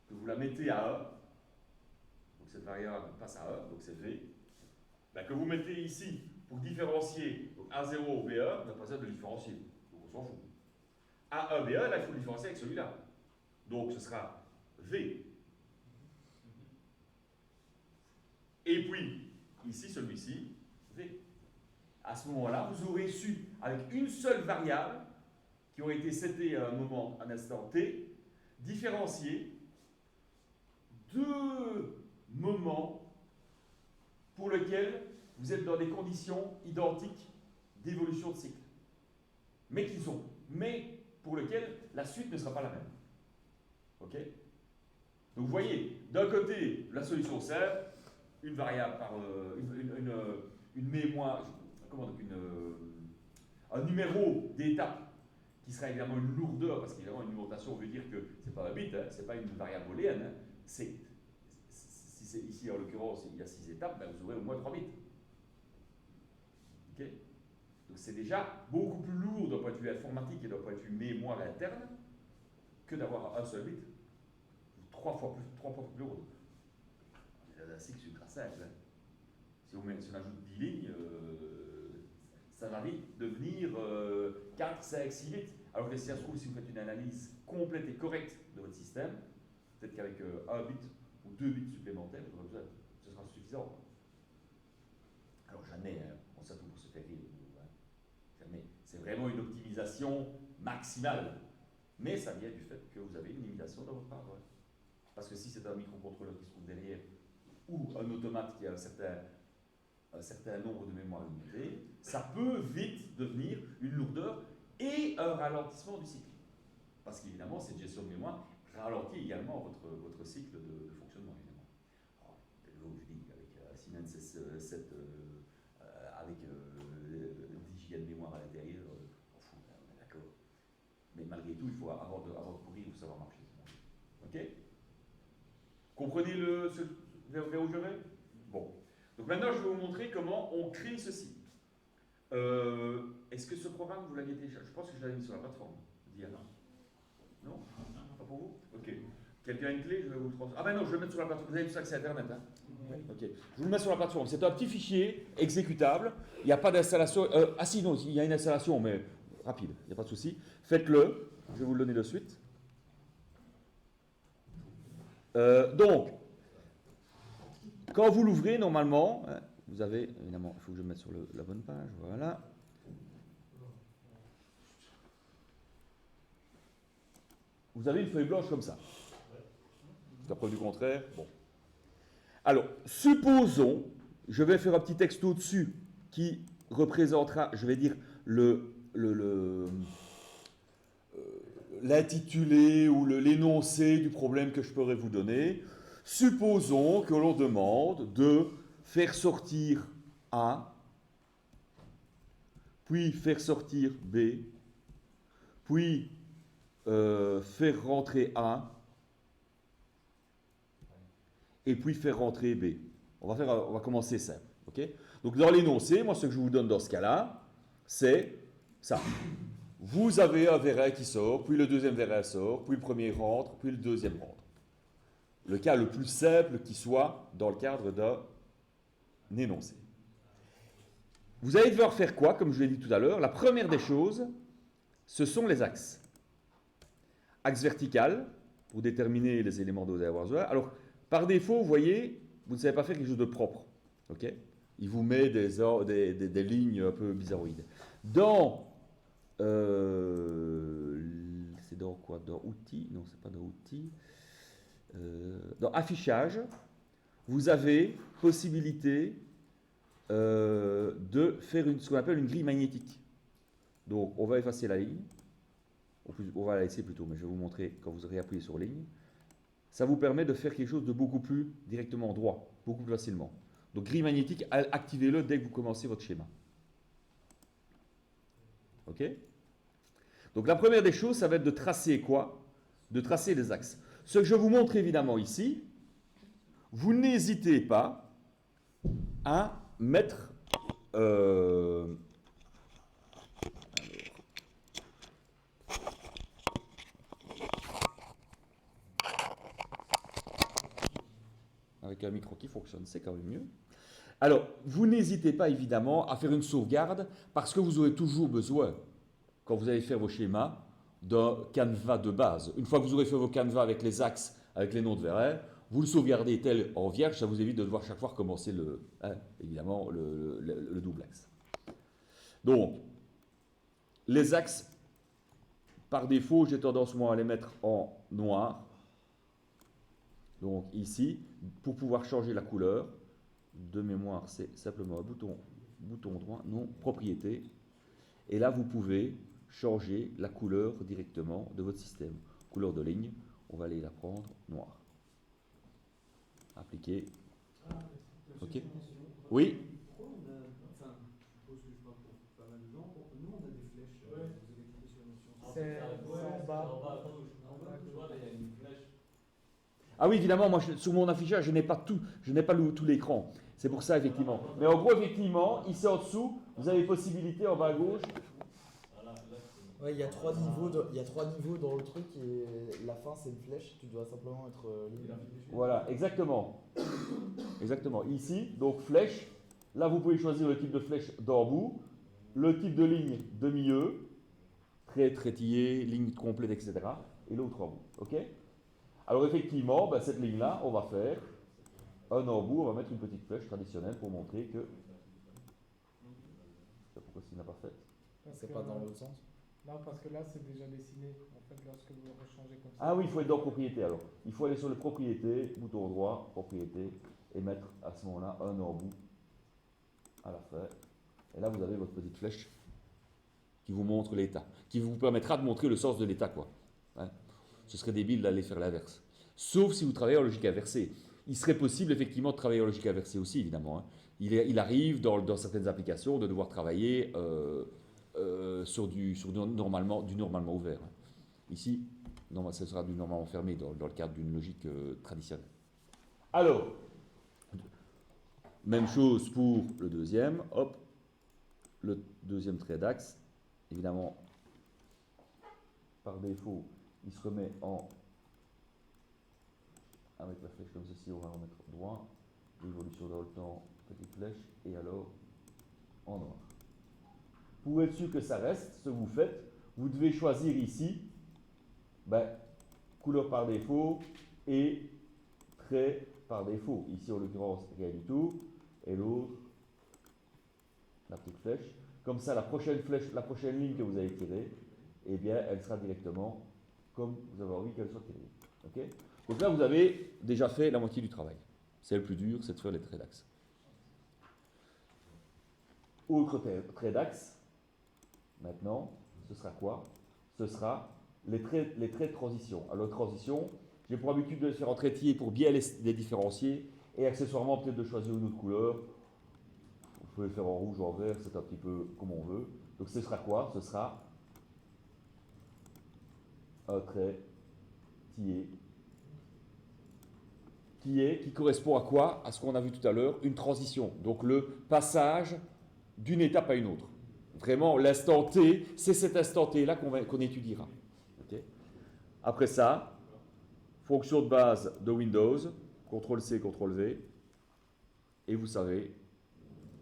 que vous la mettez à 1, donc cette variable passe à 1, donc c'est V, ben, que vous mettez ici pour différencier donc A0 ou B1, on n'a pas besoin de le différencier, donc on s'en fout. A1, B1, là, il faut le différencier avec celui-là. Donc ce sera V. Et puis, ici, celui-ci, V. À ce moment-là, vous aurez su, avec une seule variable, qui ont été setées à un moment, un instant T, différencier deux moments pour lesquels vous êtes dans des conditions identiques d'évolution de cycle. Mais pour lesquels la suite ne sera pas la même. Ok? Donc vous voyez, d'un côté, la solution simple, une variable par une mémoire, un numéro d'étape qui sera évidemment une lourdeur, parce qu'évidemment une numérotation veut dire que ce n'est pas un bit, hein, ce n'est pas une variable booléenne, hein, si c'est ici en l'occurrence il y a 6 étapes, ben vous aurez au moins 3 bits. Okay? Donc c'est déjà beaucoup plus lourd d'un point de vue informatique et d'un point de vue mémoire interne que d'avoir un seul bit. 3 fois plus lourd. C'est un cycle ultra simple. Hein. Si on ajoute 10 lignes, ça va vite devenir 4, 5, 6 bits. Alors que si ça se trouve, si vous faites une analyse complète et correcte de votre système, peut-être qu'avec 1 bit ou 2 bits supplémentaires, ce sera suffisant. Alors jamais, hein, on s'attend pour se faire rire. Hein. Jamais. C'est vraiment une optimisation maximale. Mais ça vient du fait que vous avez une limitation dans votre hardware. Parce que si c'est un microcontrôleur qui se trouve derrière, ou un automate qui a un certain nombre de mémoires limitées, ça peut vite devenir une lourdeur et un ralentissement du cycle. Parce qu'évidemment, cette gestion de mémoire ralentit également votre cycle de fonctionnement, évidemment. Alors, je dis, avec Siemens S7, avec 10 Go de mémoire à l'intérieur, on fout, on est d'accord. Mais malgré tout, il faut, avant de courir, il faut savoir marcher. Ok? Comprenez vers où je vais? Bon. Donc maintenant, je vais vous montrer comment on crée ceci. Est-ce que ce programme, vous l'aviez téléchargé? Je pense que je l'avais mis sur la plateforme. Diana. Non? Pas pour vous? Ok. Quelqu'un a une clé? Je vais vous le transmettre. Ah ben non, je vais le mettre sur la plateforme. Vous avez vu ça que c'est Internet, hein? Ok. Je vous le mets sur la plateforme. C'est un petit fichier exécutable. Il n'y a pas d'installation. Ah si, non, il y a une installation, mais rapide, il n'y a pas de souci. Faites-le, je vais vous le donner de suite. Donc, quand vous l'ouvrez, normalement, hein, vous avez, évidemment, il faut que je me mette sur la bonne page, voilà. Vous avez une feuille blanche comme ça. Jusqu'à preuve du contraire, bon. Alors, supposons, je vais faire un petit texte au-dessus qui représentera, je vais dire, l'intitulé ou l'énoncé du problème que je pourrais vous donner. Supposons que l'on demande de faire sortir A, puis faire sortir B, puis faire rentrer A, et puis faire rentrer B. On va commencer simple. Okay. Donc dans l'énoncé, moi ce que je vous donne dans ce cas-là, c'est ça. Vous avez un vérin qui sort, puis le deuxième vérin sort, puis le premier rentre, puis le deuxième rentre. Le cas le plus simple qui soit dans le cadre d'un énoncé. Vous allez devoir faire quoi, comme je l'ai dit tout à l'heure? La première des choses, ce sont les axes. Axe vertical, pour déterminer les éléments dont vous allez avoir besoin. Alors, par défaut, vous voyez, vous ne savez pas faire quelque chose de propre. Okay, il vous met des lignes un peu bizarroïdes. Dans... c'est dans quoi? Dans outils? Non, c'est pas dans outils. Dans affichage, vous avez possibilité de faire ce qu'on appelle une grille magnétique. Donc, on va effacer la ligne. On va la laisser plutôt, mais je vais vous montrer quand vous aurez appuyé sur ligne. Ça vous permet de faire quelque chose de beaucoup plus directement droit, beaucoup plus facilement. Donc, grille magnétique, activez-le dès que vous commencez votre schéma. OK? Donc, la première des choses, ça va être de tracer quoi? De tracer les axes. Ce que je vous montre évidemment ici, vous n'hésitez pas à mettre... avec un micro qui fonctionne, c'est quand même mieux. Alors, vous n'hésitez pas évidemment à faire une sauvegarde parce que vous aurez toujours besoin, quand vous allez faire vos schémas, d'un canevas de base. Une fois que vous aurez fait vos canevas avec les axes, avec les noms de vérins, vous le sauvegardez tel en vierge, ça vous évite de devoir chaque fois recommencer évidemment le double axe. Donc, les axes, par défaut, j'ai tendance moi à les mettre en noir. Donc ici, pour pouvoir changer la couleur, de mémoire, c'est simplement un bouton droit, non, propriété. Et là, vous pouvez changer la couleur directement de votre système. Couleur de ligne, on va aller la prendre noire. Appliquer. OK. Oui. Pourquoi on a. Enfin, je suppose que je parle pour pas mal de gens. Nous, on a des flèches. Vous avez cliqué sur la notion. C'est en bas. Tu vois, là, il y a une flèche. Ah oui, évidemment, moi, sur mon affichage, je n'ai pas tout l'écran. C'est pour ça, effectivement. Mais en gros, effectivement, ici en dessous, vous avez possibilité en bas à gauche. Ouais, il y a trois niveaux dans le truc et la fin c'est une flèche, tu dois simplement être libre. Voilà, exactement. Exactement. Ici, donc flèche. Là, vous pouvez choisir le type de flèche d'en bout, le type de ligne de milieu, trait, traitillé, ligne complète, etc. Et l'autre en bout. OK? Alors effectivement, ben, cette ligne-là, on va faire un en bout, on va mettre une petite flèche traditionnelle pour montrer que... Pourquoi s'il n'a pas fait? C'est pas dans l'autre sens? Non, parce que là, c'est déjà dessiné. En fait, lorsque vous le rechangez comme ça. Ah oui, il faut être dans propriété alors. Il faut aller sur les propriétés, bouton droit, propriété, et mettre à ce moment-là un en bout à la fin. Et là, vous avez votre petite flèche qui vous montre l'état, qui vous permettra de montrer le sens de l'état, quoi. Hein? Ce serait débile d'aller faire l'inverse. Sauf si vous travaillez en logique inversée. Il serait possible effectivement de travailler en logique inversée aussi, évidemment. Hein. Il arrive dans certaines applications de devoir travailler sur du normalement ouvert. Ici, non, ce sera du normalement fermé dans le cadre d'une logique traditionnelle. Alors, même chose pour le deuxième. Hop, le deuxième trait d'axe. Évidemment, par défaut, il se remet en... Avec la flèche comme ceci, on va remettre droit. L'évolution dans le temps, petite flèche, et alors en noir. pour être sûr que ça reste, ce que vous faites, vous devez choisir ici, ben, couleur par défaut et trait par défaut. Ici, en l'occurrence, rien du tout. Et l'autre, la petite flèche. Comme ça, la prochaine flèche, la prochaine ligne que vous avez tirée, eh bien, elle sera directement comme vous avez envie qu'elle soit tirée. Ok? Donc là, vous avez déjà fait la moitié du travail. C'est le plus dur, c'est de faire les traits d'axe. Autre trait d'axe, maintenant, ce sera quoi? Ce sera les traits de transition. Alors, transition, j'ai pour habitude de les faire en traitier pour bien les différencier et accessoirement peut-être de choisir une autre couleur. Vous pouvez le faire en rouge ou en vert, c'est un petit peu comme on veut. Donc, ce sera quoi? Ce sera un trait qui correspond à quoi? À ce qu'on a vu tout à l'heure, une transition. Donc, le passage d'une étape à une autre. Vraiment, l'instant T, c'est cet instant T-là qu'on étudiera. Okay. Après ça, fonction de base de Windows, CTRL-C, CTRL-V, et vous savez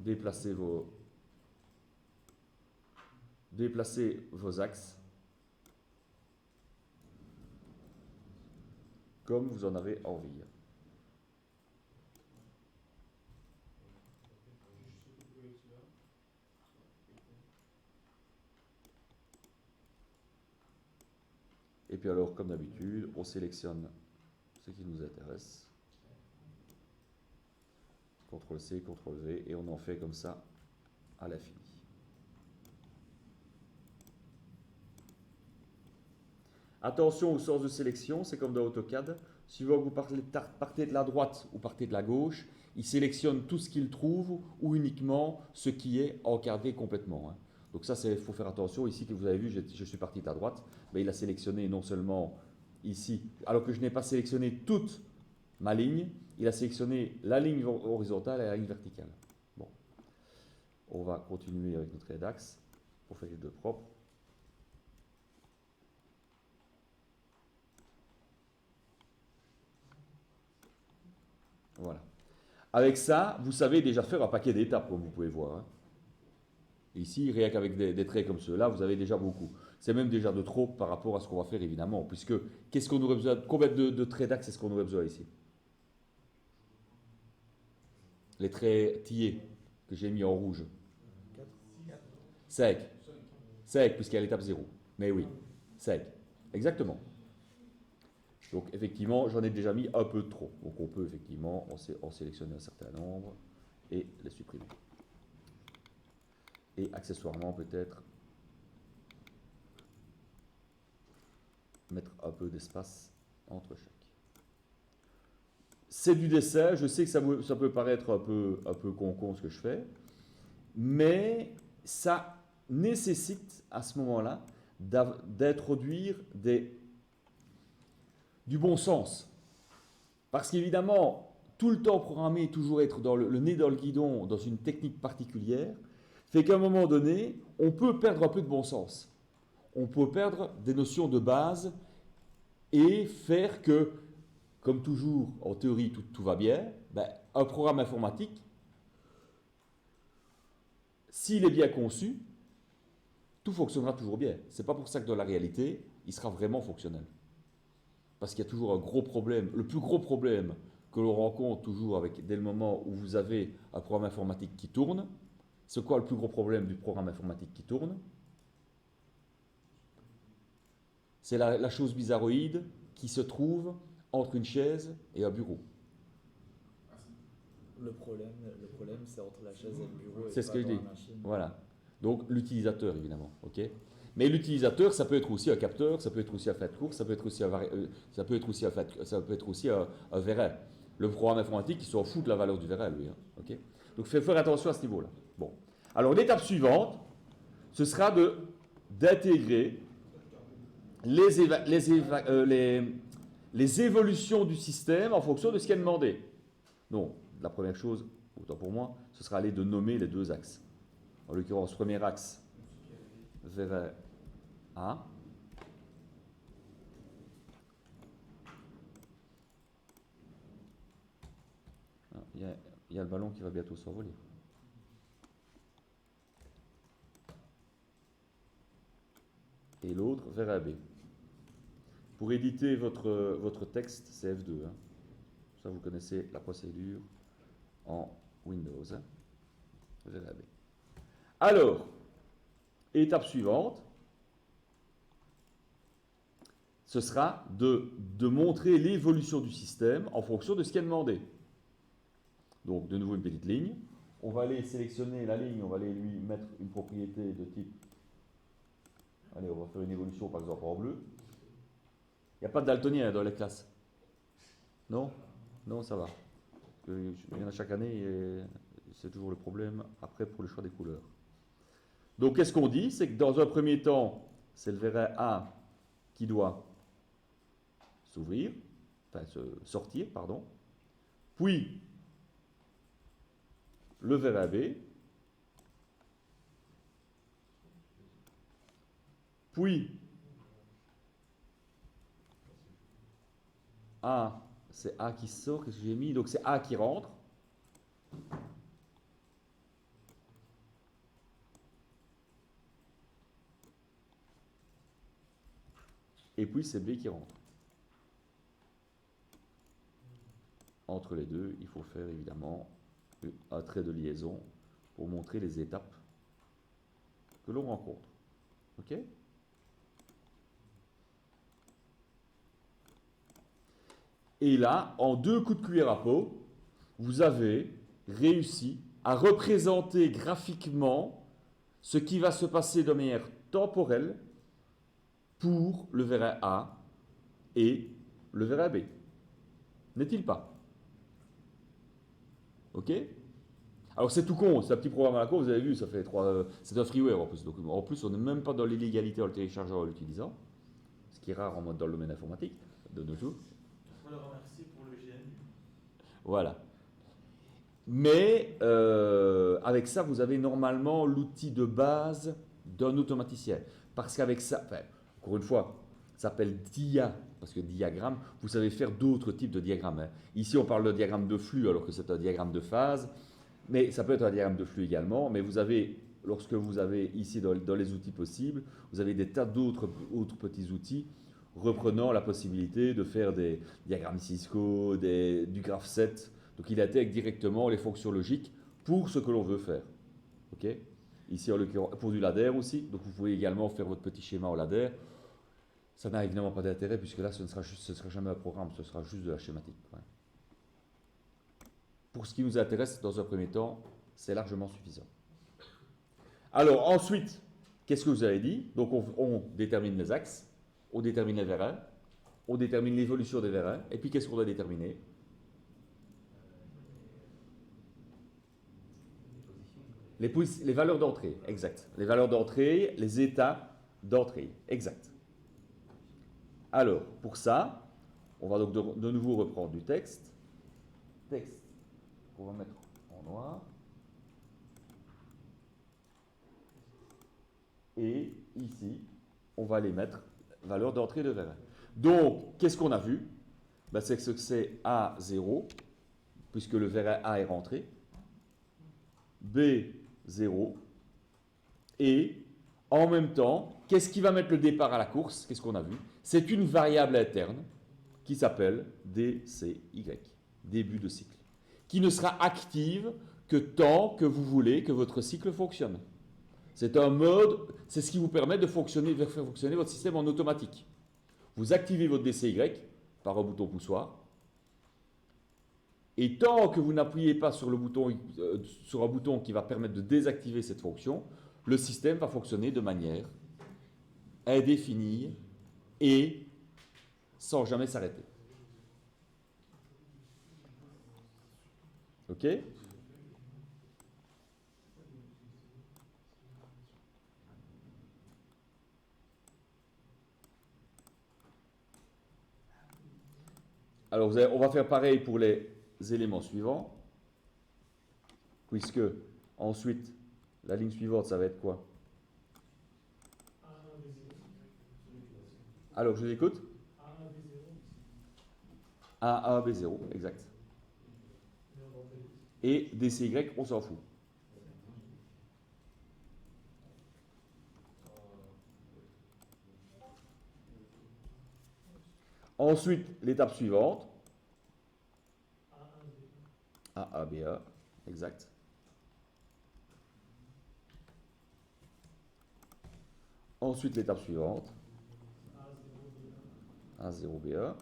déplacer vos axes comme vous en avez envie. Et puis alors, comme d'habitude, on sélectionne ce qui nous intéresse. CTRL-C, CTRL-V, et on en fait comme ça à l'infini. Attention au sens de sélection, c'est comme dans AutoCAD. Suivant que vous partez de la droite ou partez de la gauche, il sélectionne tout ce qu'il trouve ou uniquement ce qui est encadré complètement. Hein. Donc ça, il faut faire attention. Ici, que vous avez vu, je suis parti de la droite. Mais il a sélectionné non seulement ici, alors que je n'ai pas sélectionné toute ma ligne, il a sélectionné la ligne horizontale et la ligne verticale. Bon. On va continuer avec notre trait d'axe pour faire les deux propres. Voilà. Avec ça, vous savez déjà faire un paquet d'étapes, comme vous pouvez voir. Hein. Ici, rien qu'avec des traits comme ceux-là, vous avez déjà beaucoup. C'est même déjà de trop par rapport à ce qu'on va faire, évidemment. Puisque, qu'est-ce qu'on aurait besoin? Combien de traits d'axe est-ce qu'on aurait besoin ici? Les traits tillés que j'ai mis en rouge. 5. 5, puisqu'il y a l'étape 0. Mais oui, 5. Exactement. Donc, effectivement, j'en ai déjà mis un peu trop. Donc, on peut effectivement en sélectionner un certain nombre et les supprimer. Et accessoirement, peut-être, mettre un peu d'espace entre chaque. C'est du dessin, je sais que ça peut paraître un peu con ce que je fais, mais ça nécessite à ce moment-là d'introduire du bon sens. Parce qu'évidemment, tout le temps programmer, toujours être dans le nez dans le guidon, dans une technique particulière, fait qu'à un moment donné, on peut perdre un peu de bon sens. On peut perdre des notions de base et faire que, comme toujours, en théorie, tout va bien, ben, un programme informatique, s'il est bien conçu, tout fonctionnera toujours bien. Ce n'est pas pour ça que dans la réalité, il sera vraiment fonctionnel. Parce qu'il y a toujours un gros problème. Le plus gros problème que l'on rencontre toujours dès le moment où vous avez un programme informatique qui tourne, c'est quoi le plus gros problème du programme informatique qui tourne? C'est la chose bizarroïde qui se trouve entre une chaise et un bureau. Le problème c'est entre la chaise et le bureau. C'est ce que je dis. Voilà. Donc l'utilisateur, évidemment. Okay. Mais l'utilisateur, ça peut être aussi un capteur, ça peut être aussi un flat course, ça peut être aussi un véret. Le programme informatique, il s'en fout de la valeur du véret, lui. Hein. Okay. Donc, il faut faire attention à ce niveau-là. Bon. Alors, l'étape suivante, ce sera d'intégrer les évolutions du système en fonction de ce qui est demandé. Donc, la première chose, autant pour moi, ce sera de nommer les deux axes. En l'occurrence, premier axe, véret A. Il y a le ballon qui va bientôt s'envoler. et l'autre vers AB. Pour éditer votre texte, c'est F2. Hein. Ça, vous connaissez la procédure en Windows. Hein. Vers AB. Alors, étape suivante, ce sera de montrer l'évolution du système en fonction de ce qui est demandé. Donc, de nouveau, une petite ligne. On va aller sélectionner la ligne, on va aller lui mettre une propriété de type. Allez, on va faire une évolution, par exemple, en bleu. Il n'y a pas de daltonien dans les classes. Non? Non, ça va. Il y en a chaque année et c'est toujours le problème après pour le choix des couleurs. Donc, qu'est-ce qu'on dit? C'est que dans un premier temps, c'est le véret A qui doit s'ouvrir, enfin sortir, pardon. Puis, le véret B. Puis, A, c'est A qui sort, qu'est-ce que j'ai mis? Donc, c'est A qui rentre. Et puis, c'est B qui rentre. Entre les deux, il faut faire évidemment un trait de liaison pour montrer les étapes que l'on rencontre. OK? Et là, en 2 coups de cuillère à peau, vous avez réussi à représenter graphiquement ce qui va se passer de manière temporelle pour le véret A et le véret B. N'est-il pas? OK? Alors c'est tout con, c'est un petit programme à la con, vous avez vu, ça fait 3... c'est un freeware en plus. Donc, en plus, on n'est même pas dans l'illégalité en le téléchargeant ou en l'utilisant, ce qui est rare dans le domaine informatique de nos jours. On va le remercier pour le GNU. Voilà. Mais avec ça, vous avez normalement l'outil de base d'un automaticien. Parce qu'avec ça, enfin, encore une fois, ça s'appelle dia, parce que diagramme, vous savez faire d'autres types de diagrammes. Hein. Ici, on parle de diagramme de flux, alors que c'est un diagramme de phase. Mais ça peut être un diagramme de flux également. Mais vous avez, lorsque vous avez ici dans les outils possibles, vous avez des tas d'autres petits outils reprenant la possibilité de faire des diagrammes Cisco, du graph set. Donc il intègre directement les fonctions logiques pour ce que l'on veut faire. Okay? Ici en l'occurrence, pour du ladder aussi. Donc vous pouvez également faire votre petit schéma au ladder. Ça n'a évidemment pas d'intérêt puisque là ce ne sera jamais un programme, ce sera juste de la schématique. Ouais. Pour ce qui nous intéresse dans un premier temps, c'est largement suffisant. Alors ensuite, qu'est-ce que vous avez dit? Donc on détermine les axes, on détermine les vérins, on détermine l'évolution des vérins, et puis qu'est-ce qu'on doit déterminer? Les valeurs d'entrée, exact. Les valeurs d'entrée, les états d'entrée, exact. Alors, pour ça, on va donc de nouveau reprendre du texte. Texte qu'on va mettre en noir. Et ici, on va les mettre valeur d'entrée de vérin. Donc, qu'est-ce qu'on a vu? Ben, c'est que c'est A0, puisque le vérin A est rentré. B0. Et en même temps, qu'est-ce qui va mettre le départ à la course? Qu'est-ce qu'on a vu? C'est une variable interne qui s'appelle DCY, début de cycle, qui ne sera active que tant que vous voulez que votre cycle fonctionne. C'est un mode, c'est ce qui vous permet de faire fonctionner votre système en automatique. Vous activez votre DCY par un bouton poussoir, et tant que vous n'appuyez pas sur un bouton qui va permettre de désactiver cette fonction, le système va fonctionner de manière indéfinie et sans jamais s'arrêter. OK? Alors, on va faire pareil pour les éléments suivants, puisque ensuite, la ligne suivante, ça va être quoi? Alors, je vous écoute. A, B0, exact. Et DCY, on s'en fout. Ensuite, l'étape suivante, A1, B1. AABA, exact. Ensuite, l'étape suivante, A0, B1. A0BA.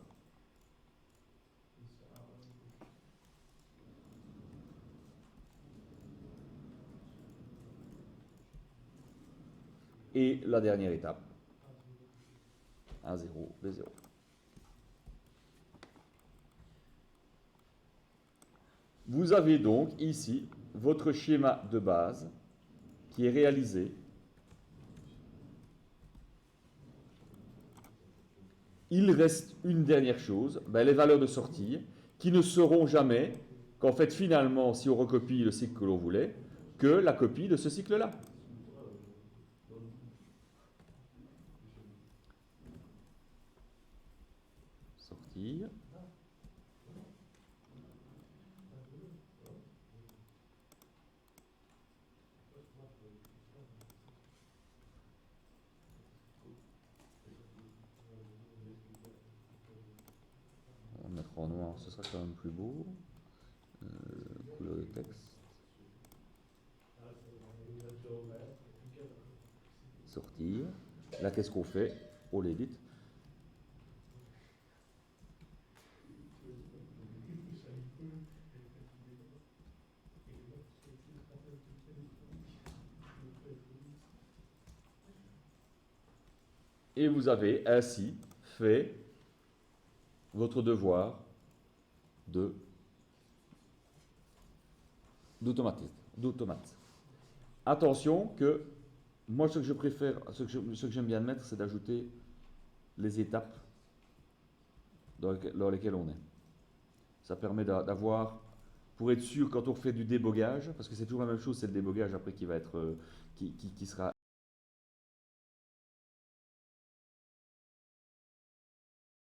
Et la dernière étape, A0, B0. Vous avez donc ici votre schéma de base qui est réalisé. Il reste une dernière chose, les valeurs de sortie, qui ne seront jamais, qu'en fait finalement, si on recopie le cycle que l'on voulait, que la copie de ce cycle-là. Sortir. On va mettre en noir, ce sera quand même plus beau. Couleur de texte. Sortir. Là, qu'est-ce qu'on fait? On l'édite. Et vous avez ainsi fait votre devoir d'automate. Attention que moi, ce que je préfère, ce que j'aime bien mettre, c'est d'ajouter les étapes dans lesquelles on est. Ça permet d'avoir, pour être sûr quand on fait du débogage, parce que c'est toujours la même chose, c'est le débogage après qui va être, qui sera